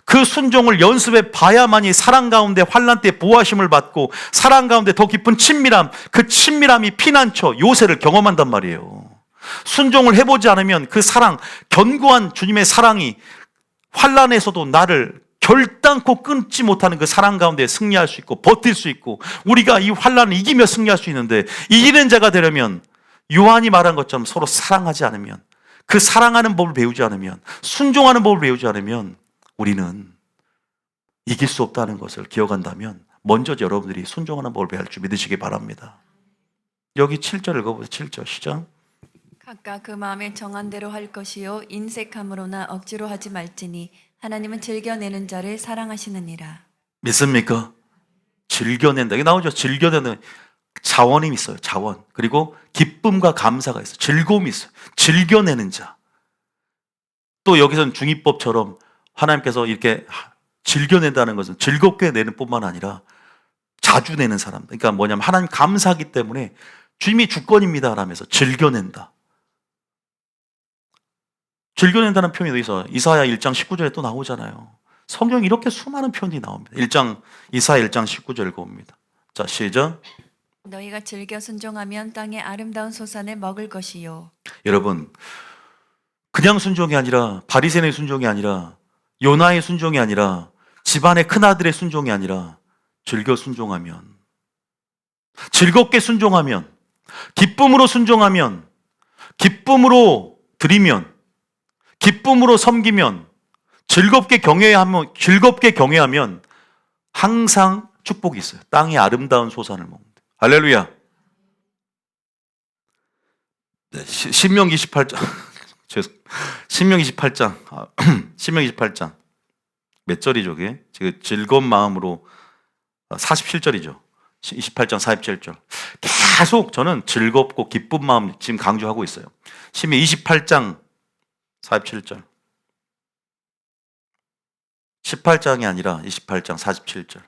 그 순종을 연습해 봐야만이 사랑 가운데 환난 때 보호하심을 받고, 사랑 가운데 더 깊은 친밀함, 그 친밀함이 피난처 요새를 경험한단 말이에요. 순종을 해보지 않으면 그 사랑, 견고한 주님의 사랑이 환난에서도 나를 결단코 끊지 못하는 그 사랑 가운데 승리할 수 있고 버틸 수 있고, 우리가 이 환난을 이기며 승리할 수 있는데, 이기는 자가 되려면 요한이 말한 것처럼 서로 사랑하지 않으면, 그 사랑하는 법을 배우지 않으면, 순종하는 법을 배우지 않으면 우리는 이길 수 없다는 것을 기억한다면 먼저 여러분들이 순종하는 법을 배울 줄 믿으시기 바랍니다. 여기 7절 읽어보세요. 7절 시작. 각각 그 마음에 정한 대로 할 것이요 인색함으로나 억지로 하지 말지니 하나님은 즐겨내는 자를 사랑하시느니라. 믿습니까? 즐겨낸다. 이게 나오죠. 즐겨내는 자원이 있어요. 자원. 그리고 기쁨과 감사가 있어요. 즐거움이 있어요. 즐겨내는 자. 또 여기서는 중이법처럼 하나님께서 이렇게 즐겨낸다는 것은 즐겁게 내는 뿐만 아니라 자주 내는 사람. 그러니까 뭐냐면 하나님 감사하기 때문에 주님이 주권입니다 라면서 즐겨낸다. 즐겨낸다는 표현이 여기서 이사야 1장 19절에 또 나오잖아요. 성경에 이렇게 수많은 표현이 나옵니다. 이사야 1장 19절 읽어봅니다. 자, 시작. 너희가 즐겨 순종하면 땅의 아름다운 소산을 먹을 것이요. 여러분, 그냥 순종이 아니라, 바리새인의 순종이 아니라, 요나의 순종이 아니라, 집안의 큰아들의 순종이 아니라, 즐겨 순종하면, 즐겁게 순종하면, 기쁨으로 순종하면, 기쁨으로 드리면, 기쁨으로 섬기면, 즐겁게 경외하면 항상 축복이 있어요. 땅의 아름다운 소산을 먹는다. 할렐루야. 네, 신명기 28장. 신명기 28장. 몇 절이죠, 그게? 지금 즐거운 마음으로 47절이죠. 28장 47절. 계속 저는 즐겁고 기쁜 마음 지금 강조하고 있어요. 시편 28장 47절. 18장이 아니라 28장 47절.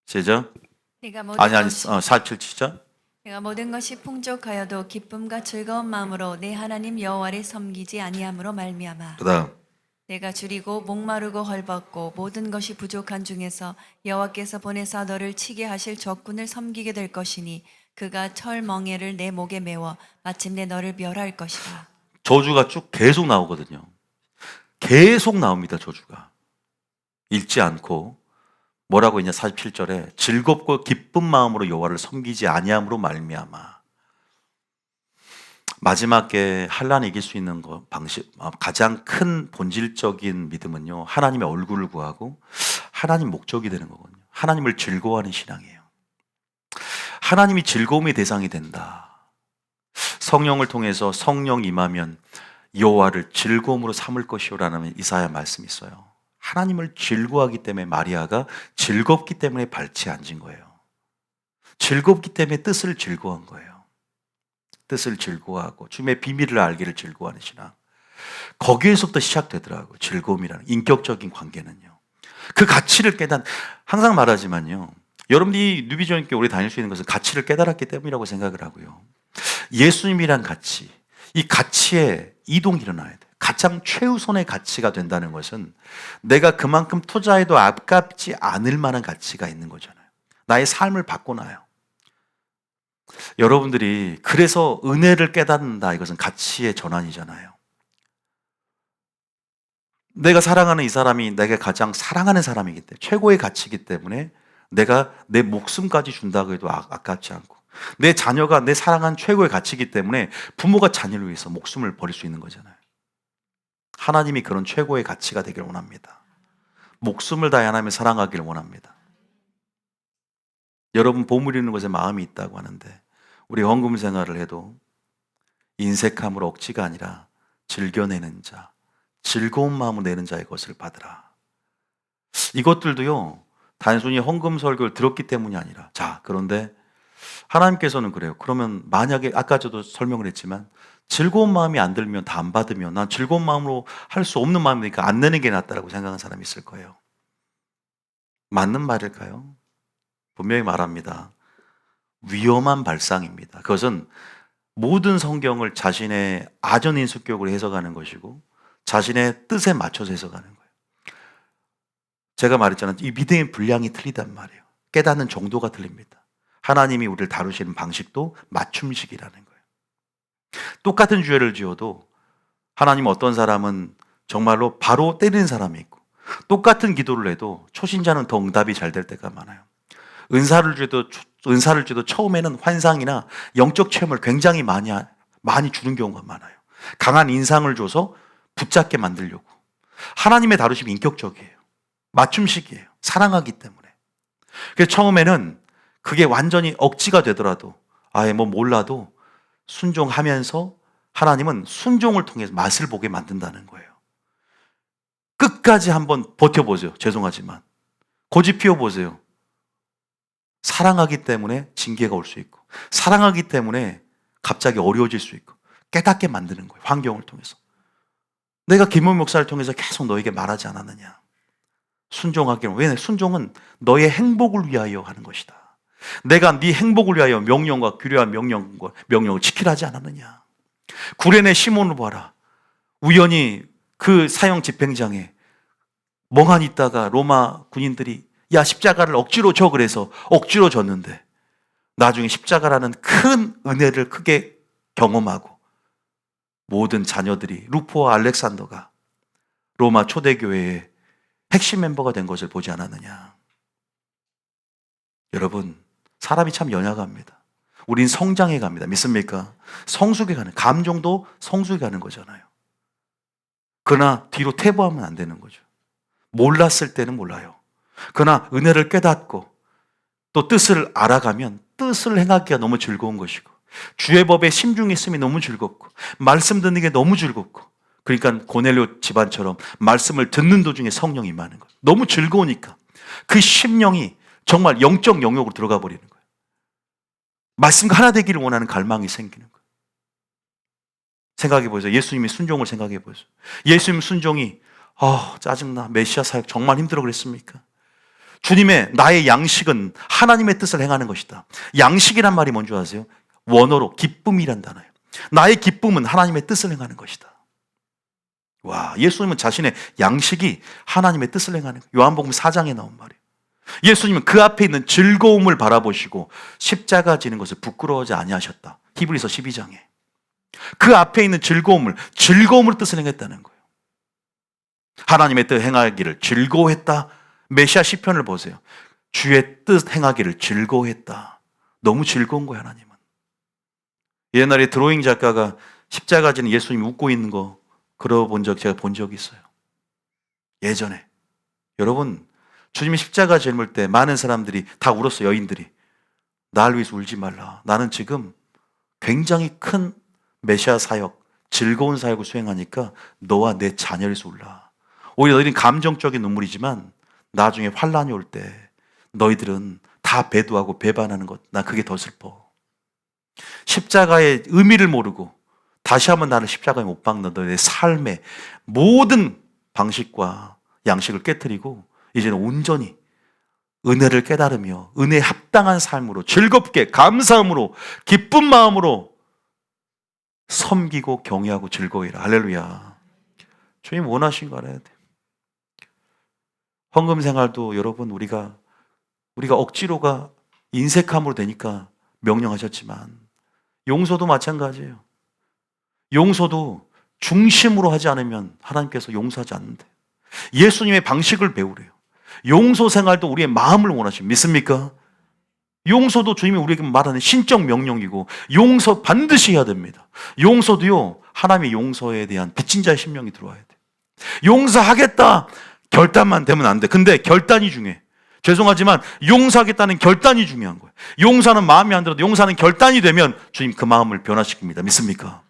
시작. 내가 아니, 모든 것이 47 시작. 내가 모든 것이 풍족하여도 기쁨과 즐거운 마음으로 내 하나님 여호와를 섬기지 아니함으로 말미암아 그 다음. 내가 줄이고 목마르고 헐벗고 모든 것이 부족한 중에서 여호와께서 보내사 너를 치게 하실 적군을 섬기게 될 것이니 그가 철멍에를 내 목에 메워 마침내 너를 멸할 것이라. 저주가 쭉 계속 나오거든요. 계속 나옵니다, 저주가. 읽지 않고. 뭐라고 있냐, 47절에 즐겁고 기쁜 마음으로 여호와를 섬기지 아니함으로 말미암아. 마지막에 환난을 이길 수 있는 가장 큰 본질적인 믿음은요, 하나님의 얼굴을 구하고 하나님 목적이 되는 거거든요. 하나님을 즐거워하는 신앙이에요. 하나님이 즐거움의 대상이 된다. 성령을 통해서 성령 임하면 여호와를 즐거움으로 삼을 것이요라는 이사야 말씀이 있어요. 하나님을 즐거워하기 때문에 마리아가 즐겁기 때문에 발치에 앉은 거예요. 즐겁기 때문에 뜻을 즐거워한 거예요. 뜻을 즐거워하고 주님의 비밀을 알기를 즐거워하는 신앙. 거기에서부터 시작되더라고요. 즐거움이라는 인격적인 관계는요. 그 가치를 항상 말하지만요, 여러분들이 뉴비전교회 오래 다닐 수 있는 것은 가치를 깨달았기 때문이라고 생각을 하고요. 예수님이란 가치, 이 가치에 이동이 일어나야 돼요. 가장 최우선의 가치가 된다는 것은 내가 그만큼 투자해도 아깝지 않을 만한 가치가 있는 거잖아요. 나의 삶을 바꿔놔요. 여러분들이 그래서 은혜를 깨닫는다, 이것은 가치의 전환이잖아요. 내가 사랑하는 이 사람이 내가 가장 사랑하는 사람이기 때문에, 최고의 가치이기 때문에 내가 내 목숨까지 준다고 해도 아깝지 않고, 내 자녀가 내 사랑한 최고의 가치이기 때문에 부모가 자녀를 위해서 목숨을 버릴 수 있는 거잖아요. 하나님이 그런 최고의 가치가 되기를 원합니다. 목숨을 다해 하나님을 사랑하기를 원합니다. 여러분, 보물 있는 것에 마음이 있다고 하는데 우리 헌금 생활을 해도 인색함으로 억지가 아니라 즐겨내는 자, 즐거운 마음으로 내는 자의 것을 받으라. 이것들도요, 단순히 헌금 설교를 들었기 때문이 아니라, 자, 그런데 하나님께서는 그래요. 그러면 만약에 아까 저도 설명을 했지만 즐거운 마음이 안 들면, 다 안 받으면 난 즐거운 마음으로 할 수 없는 마음이니까 안 내는 게 낫다라고 생각하는 사람이 있을 거예요. 맞는 말일까요? 분명히 말합니다. 위험한 발상입니다. 그것은 모든 성경을 자신의 아전인수격으로 해석하는 것이고 자신의 뜻에 맞춰서 해석하는 거예요. 제가 말했잖아요. 이 믿음의 분량이 틀리단 말이에요. 깨닫는 정도가 틀립니다. 하나님이 우리를 다루시는 방식도 맞춤식이라는 거예요. 똑같은 죄를 지어도 하나님, 어떤 사람은 정말로 바로 때리는 사람이 있고, 똑같은 기도를 해도 초신자는 더 응답이 잘 될 때가 많아요. 은사를 줘도 처음에는 환상이나 영적 체험을 굉장히 많이 주는 경우가 많아요. 강한 인상을 줘서 붙잡게 만들려고. 하나님의 다루심이 인격적이에요. 맞춤식이에요. 사랑하기 때문에. 그래서 처음에는 그게 완전히 억지가 되더라도, 아예 뭐 몰라도 순종하면서 하나님은 순종을 통해서 맛을 보게 만든다는 거예요. 끝까지 한번 버텨보세요. 죄송하지만. 고집 피워보세요. 사랑하기 때문에 징계가 올 수 있고, 사랑하기 때문에 갑자기 어려워질 수 있고, 깨닫게 만드는 거예요. 환경을 통해서. 내가 김원 목사를 통해서 계속 너에게 말하지 않았느냐. 순종하기를. 왜? 순종은 너의 행복을 위하여 하는 것이다. 내가 네 행복을 위하여 명령과 규례와 명령을 지키라 하지 않았느냐. 구레네 시몬을 봐라. 우연히 그 사형 집행장에 멍하니 있다가 로마 군인들이 야, 십자가를 억지로 줘, 그래서 억지로 줬는데 나중에 십자가라는 큰 은혜를 크게 경험하고 모든 자녀들이, 루포와 알렉산더가 로마 초대교회의 핵심 멤버가 된 것을 보지 않았느냐. 여러분, 사람이 참 연약합니다. 우린 성장해 갑니다. 믿습니까? 성숙해 가는, 감정도 성숙해 가는 거잖아요. 그러나 뒤로 퇴보하면 안 되는 거죠. 몰랐을 때는 몰라요. 그러나 은혜를 깨닫고 또 뜻을 알아가면 뜻을 행하기가 너무 즐거운 것이고, 주의 법에 심중히 있음이 너무 즐겁고, 말씀 듣는 게 너무 즐겁고, 그러니까 고넬료 집안처럼 말씀을 듣는 도중에 성령이 임하는 거예요. 너무 즐거우니까 그 심령이 정말 영적 영역으로 들어가 버리는 거예요. 말씀과 하나 되기를 원하는 갈망이 생기는 거예요. 생각해 보세요. 예수님의 순종을 생각해 보세요. 예수님 순종이 짜증나. 메시아 사역 정말 힘들어 그랬습니까? 주님의 나의 양식은 하나님의 뜻을 행하는 것이다. 양식이란 말이 뭔지 아세요? 원어로 기쁨이란 단어예요. 나의 기쁨은 하나님의 뜻을 행하는 것이다. 와, 예수님은 자신의 양식이 하나님의 뜻을 행하는 거예요. 요한복음 4장에 나온 말이에요. 예수님은 그 앞에 있는 즐거움을 바라보시고 십자가 지는 것을 부끄러워하지 아니하셨다. 히브리서 12장에. 그 앞에 있는 즐거움으로 뜻을 행했다는 거예요. 하나님의 뜻 행하기를 즐거워했다. 메시아 시편을 보세요. 주의 뜻 행하기를 즐거워했다. 너무 즐거운 거예요, 하나님은. 옛날에 드로잉 작가가 십자가 지는 예수님이 웃고 있는 거 제가 본 적이 있어요. 예전에. 여러분, 주님이 십자가 짊을 때 많은 사람들이 다 울었어요, 여인들이. 날 위해서 울지 말라. 나는 지금 굉장히 큰 메시아 사역, 즐거운 사역을 수행하니까 너와 내 자녀를 위해서 울라. 오히려 너희는 감정적인 눈물이지만 나중에 환란이 올 때 너희들은 다 배도하고 배반하는 것, 난 그게 더 슬퍼. 십자가의 의미를 모르고 다시 한번 나를 십자가에 못 박는 너의 삶의 모든 방식과 양식을 깨트리고 이제는 온전히 은혜를 깨달으며 은혜에 합당한 삶으로 즐겁게 감사함으로 기쁜 마음으로 섬기고 경외하고 즐거워해라. 할렐루야. 주님 원하신 거 알아야 돼. 헌금 생활도 여러분 우리가 억지로가 인색함으로 되니까 명령하셨지만 용서도 마찬가지예요. 용서도 중심으로 하지 않으면 하나님께서 용서하지 않는데 예수님의 방식을 배우래요. 용서 생활도 우리의 마음을 원하십니다. 믿습니까? 용서도 주님이 우리에게 말하는 신적 명령이고 용서 반드시 해야 됩니다. 용서도요, 하나님의 용서에 대한 빚진 자의 심령이 들어와야 돼요. 용서하겠다 결단만 되면 안 돼. 근데 결단이 중요해. 죄송하지만 용서하겠다는 결단이 중요한 거예요. 용서는 마음이 안 들어도 용서는 결단이 되면 주님 그 마음을 변화시킵니다. 믿습니까?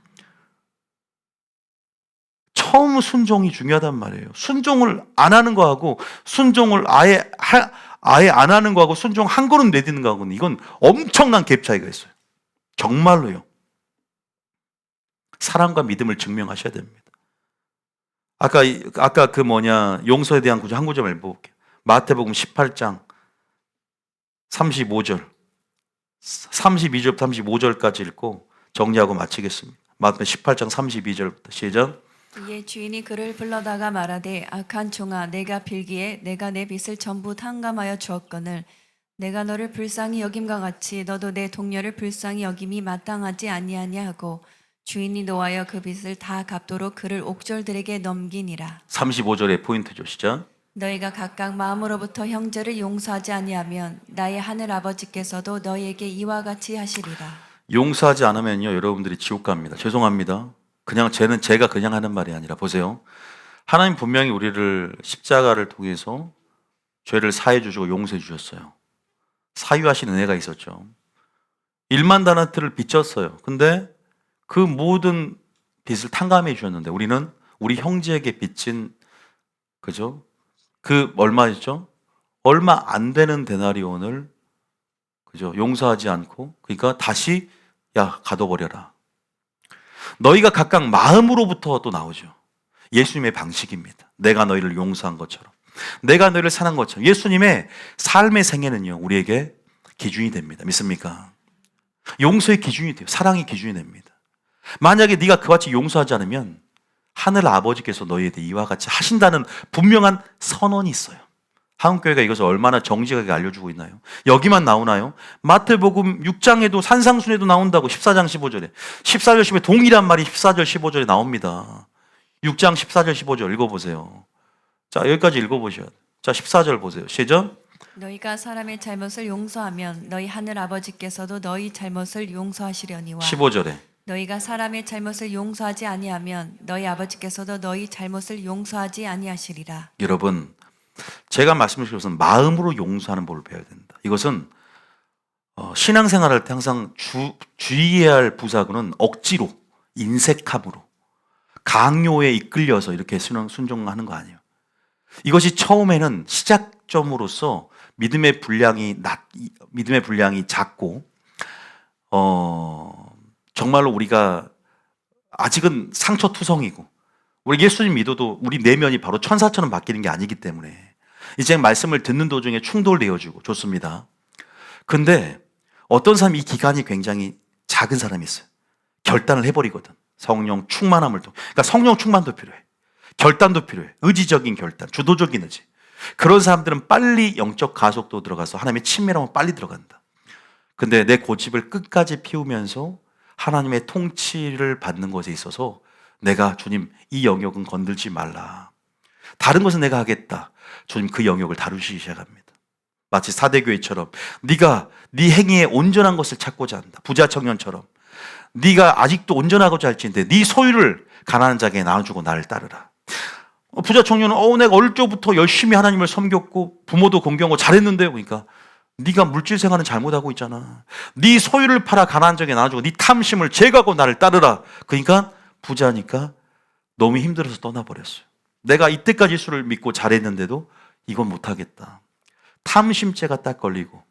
처음 순종이 중요하단 말이에요. 순종을 안 하는 거하고 순종을 아예 안 하는 거하고 순종 한 걸음 내딛는 거하고는 이건 엄청난 갭 차이가 있어요. 정말로요. 사랑과 믿음을 증명하셔야 됩니다. 아까 용서에 대한 구절 한 구절만 읽어볼게요. 마태복음 18장 35절 32절부터 35절까지 읽고 정리하고 마치겠습니다. 마태 18장 32절부터 시작. 이에 주인이 그를 불러다가 말하되 악한 종아 내가 빌기에 내가 내 빚을 전부 탕감하여 주었거늘 내가 너를 불쌍히 여김과 같이 너도 내 동료를 불쌍히 여김이 마땅하지 아니하냐 하고 주인이 노하여 그 빚을 다 갚도록 그를 옥졸들에게 넘기니라. 35절의 포인트죠. 시작. 너희가 각각 마음으로부터 형제를 용서하지 아니하면 나의 하늘 아버지께서도 너희에게 이와 같이 하시리라. 용서하지 않으면요 여러분들이 지옥 갑니다. 죄송합니다. 제가 그냥 하는 말이 아니라 보세요. 하나님 분명히 우리를 십자가를 통해서 죄를 사해 주시고 용서해 주셨어요. 사유하신 은혜가 있었죠. 1만 다란트를 빚졌어요. 근데 그 모든 빚을 탕감해 주셨는데 우리는 우리 형제에게 빚진 그죠? 그 얼마였죠? 얼마 안 되는 데나리온을 그죠? 용서하지 않고 그러니까 다시 가둬버려라. 너희가 각각 마음으로부터 또 나오죠. 예수님의 방식입니다. 내가 너희를 용서한 것처럼 내가 너희를 사랑한 것처럼 예수님의 삶의 생애는요 우리에게 기준이 됩니다. 믿습니까? 용서의 기준이 돼요. 사랑의 기준이 됩니다. 만약에 네가 그와 같이 용서하지 않으면 하늘 아버지께서 너희에 대해 이와 같이 하신다는 분명한 선언이 있어요. 한국교회가 이것을 얼마나 정직하게 알려주고 있나요? 여기만 나오나요? 마태복음 6장에도 산상순에도 나온다고 14장 15절에 14절 15절에 동일한 말이 14절 15절에 나옵니다. 6장 14절 15절 읽어보세요. 자 여기까지 읽어보셔야 돼요. 자 14절 보세요. 시작. 너희가 사람의 잘못을 용서하면 너희 하늘 아버지께서도 너희 잘못을 용서하시려니와 15절에 너희가 사람의 잘못을 용서하지 아니하면 너희 아버지께서도 너희 잘못을 용서하지 아니하시리라. 여러분 제가 말씀드린 것은 마음으로 용서하는 법을 배워야 된다. 이것은 신앙생활할 때 항상 주의해야 할 부사구는 억지로 인색함으로 강요에 이끌려서 이렇게 순종하는 거 아니에요. 이것이 처음에는 시작점으로서 믿음의 분량이 작고, 정말로 우리가 아직은 상처투성이고, 우리 예수님 믿어도 우리 내면이 바로 천사처럼 바뀌는 게 아니기 때문에 이제 말씀을 듣는 도중에 충돌되어지고 좋습니다. 근데 어떤 사람이 이 기간이 굉장히 작은 사람이 있어요. 결단을 해버리거든. 성령 충만함을 통해. 그러니까 성령 충만도 필요해. 결단도 필요해. 의지적인 결단, 주도적인 의지. 그런 사람들은 빨리 영적 가속도 들어가서 하나님의 친밀함을 빨리 들어간다. 근데 내 고집을 끝까지 피우면서 하나님의 통치를 받는 것에 있어서 내가 주님 이 영역은 건들지 말라. 다른 것은 내가 하겠다. 주님 그 영역을 다루시기 시작합니다. 마치 사대교회처럼 네가 네 행위에 온전한 것을 찾고자 한다. 부자 청년처럼 네가 아직도 온전하고자 할지인데 네 소유를 가난한 자에게 나눠주고 나를 따르라. 부자 청년은 내가 어릴 적부터 열심히 하나님을 섬겼고 부모도 공경하고 잘했는데요. 그러니까 네가 물질 생활은 잘못하고 있잖아. 네 소유를 팔아 가난한 자에게 나눠주고 네 탐심을 제거하고 나를 따르라. 그러니까 부자니까 너무 힘들어서 떠나버렸어요. 내가 이때까지 예수를 믿고 잘했는데도 이건 못하겠다. 탐심죄가 딱 걸리고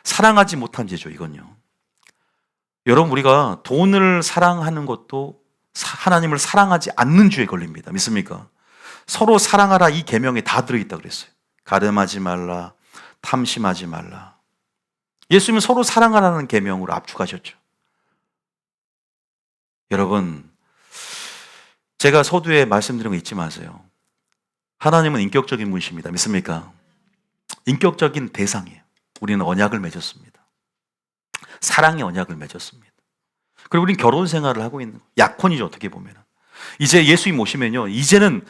사랑하지 못한 죄죠. 이건요. 여러분 우리가 돈을 사랑하는 것도 하나님을 사랑하지 않는 죄에 걸립니다. 믿습니까? 서로 사랑하라 이 계명에 다 들어있다 그랬어요. 가늠하지 말라, 탐심하지 말라. 예수님은 서로 사랑하라는 계명으로 압축하셨죠. 여러분 제가 서두에 말씀드린 거 잊지 마세요. 하나님은 인격적인 분이십니다. 믿습니까? 인격적인 대상이에요. 우리는 언약을 맺었습니다. 사랑의 언약을 맺었습니다. 그리고 우리는 결혼 생활을 하고 있는 거예요. 약혼이죠. 어떻게 보면. 이제 예수님 오시면요. 이제는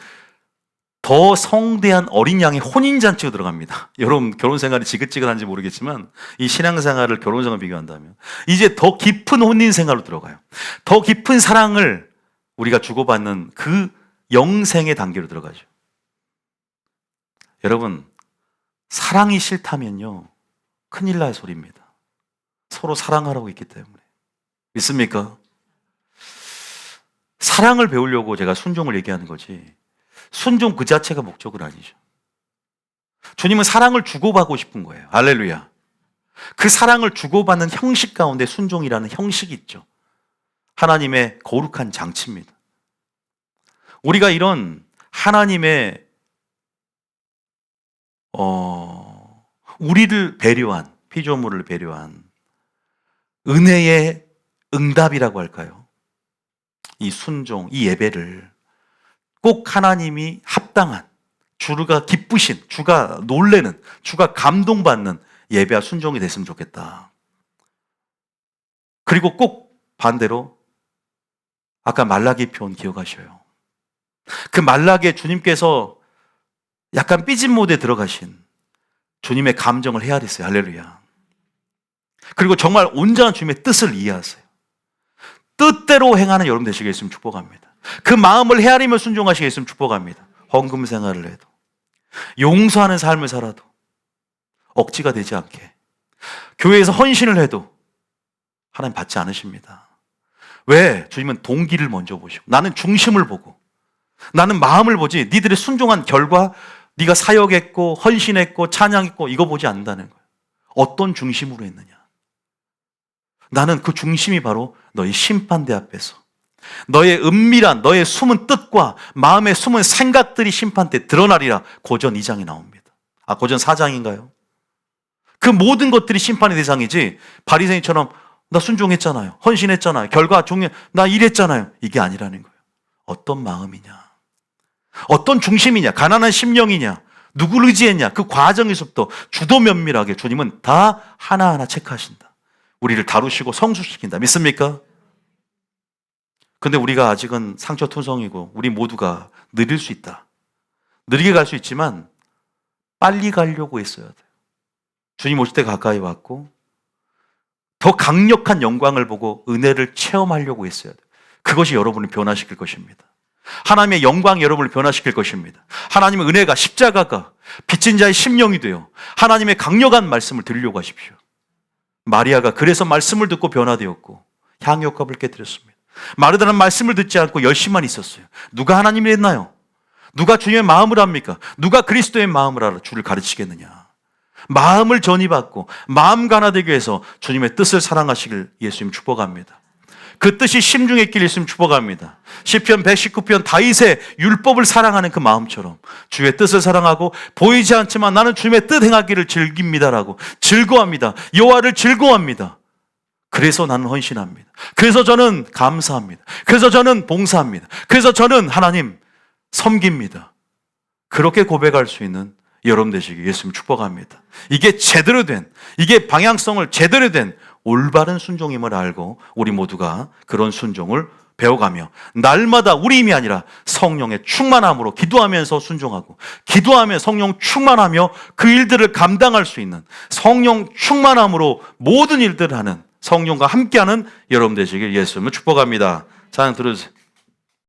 더 성대한 어린 양의 혼인잔치가 들어갑니다. 여러분 결혼 생활이 지긋지긋한지 모르겠지만 이 신앙생활을 결혼 생활 비교한다면 이제 더 깊은 혼인 생활로 들어가요. 더 깊은 사랑을 우리가 주고받는 그 영생의 단계로 들어가죠. 여러분 사랑이 싫다면요 큰일 날 소리입니다. 서로 사랑하라고 했기 때문에. 믿습니까? 사랑을 배우려고 제가 순종을 얘기하는 거지 순종 그 자체가 목적은 아니죠. 주님은 사랑을 주고받고 싶은 거예요. 할렐루야. 그 사랑을 주고받는 형식 가운데 순종이라는 형식이 있죠. 하나님의 거룩한 장치입니다. 우리가 이런 하나님의 우리를 배려한, 피조물을 배려한 은혜의 응답이라고 할까요? 이 순종, 이 예배를 꼭 하나님이 합당한, 주가 기쁘신, 주가 놀래는, 주가 감동받는 예배와 순종이 됐으면 좋겠다. 그리고 꼭 반대로 아까 말라기 표현 기억하셔요. 그 말라기에 주님께서 약간 삐진 모드에 들어가신 주님의 감정을 헤아리세요. 할렐루야. 그리고 정말 온전한 주님의 뜻을 이해하세요. 뜻대로 행하는 여러분 되시겠으면 축복합니다. 그 마음을 헤아리며 순종하시겠으면 축복합니다. 헌금 생활을 해도 용서하는 삶을 살아도 억지가 되지 않게 교회에서 헌신을 해도 하나님 받지 않으십니다. 왜? 주님은 동기를 먼저 보시고 나는 중심을 보고 나는 마음을 보지 니들의 순종한 결과 네가 사역했고 헌신했고 찬양했고 이거 보지 않는다는 거예요. 어떤 중심으로 했느냐. 나는 그 중심이 바로 너희 심판대 앞에서 너의 은밀한 너의 숨은 뜻과 마음의 숨은 생각들이 심판대 드러나리라. 고전 2장에 나옵니다. 고전 4장인가요? 그 모든 것들이 심판의 대상이지 바리새인처럼 나 순종했잖아요. 헌신했잖아요. 결과 중요해. 나 일했잖아요. 이게 아니라는 거예요. 어떤 마음이냐. 어떤 중심이냐. 가난한 심령이냐. 누구를 의지했냐. 그 과정에서부터 주도 면밀하게 주님은 다 하나하나 체크하신다. 우리를 다루시고 성숙시킨다. 믿습니까? 근데 우리가 아직은 상처투성이고 우리 모두가 느릴 수 있다. 느리게 갈 수 있지만 빨리 가려고 했어야 돼요. 주님 오실 때 가까이 왔고 더 강력한 영광을 보고 은혜를 체험하려고 했어야 돼요. 그것이 여러분을 변화시킬 것입니다. 하나님의 영광이 여러분을 변화시킬 것입니다. 하나님의 은혜가 십자가가 빚진 자의 심령이 되어 하나님의 강력한 말씀을 들으려고 하십시오. 마리아가 그래서 말씀을 듣고 변화되었고 향유효과를 깨뜨렸습니다. 마르다는 말씀을 듣지 않고 열심만 있었어요. 누가 하나님이 됐나요? 누가 주님의 마음을 압니까? 누가 그리스도의 마음을 알아 주를 가르치겠느냐? 마음을 전이받고 마음과 하나 되기 위해서 주님의 뜻을 사랑하시길 예수님 축복합니다. 그 뜻이 심중에 끼려 있으면 축복합니다. 시편 119편 다윗의 율법을 사랑하는 그 마음처럼 주의 뜻을 사랑하고 보이지 않지만 나는 주님의 뜻 행하기를 즐깁니다라고 즐거워합니다. 여호와를 즐거워합니다. 그래서 나는 헌신합니다. 그래서 저는 감사합니다. 그래서 저는 봉사합니다. 그래서 저는 하나님 섬깁니다. 그렇게 고백할 수 있는 여러분 되시길 예수님 축복합니다. 이게 제대로 된, 이게 방향성을 제대로 된 올바른 순종임을 알고 우리 모두가 그런 순종을 배워가며 날마다 우리 힘이 아니라 성령의 충만함으로 기도하면서 순종하고 기도하며 성령 충만하며 그 일들을 감당할 수 있는 성령 충만함으로 모든 일들을 하는 성령과 함께하는 여러분 되시길 예수님을 축복합니다. 찬양 들어주세요.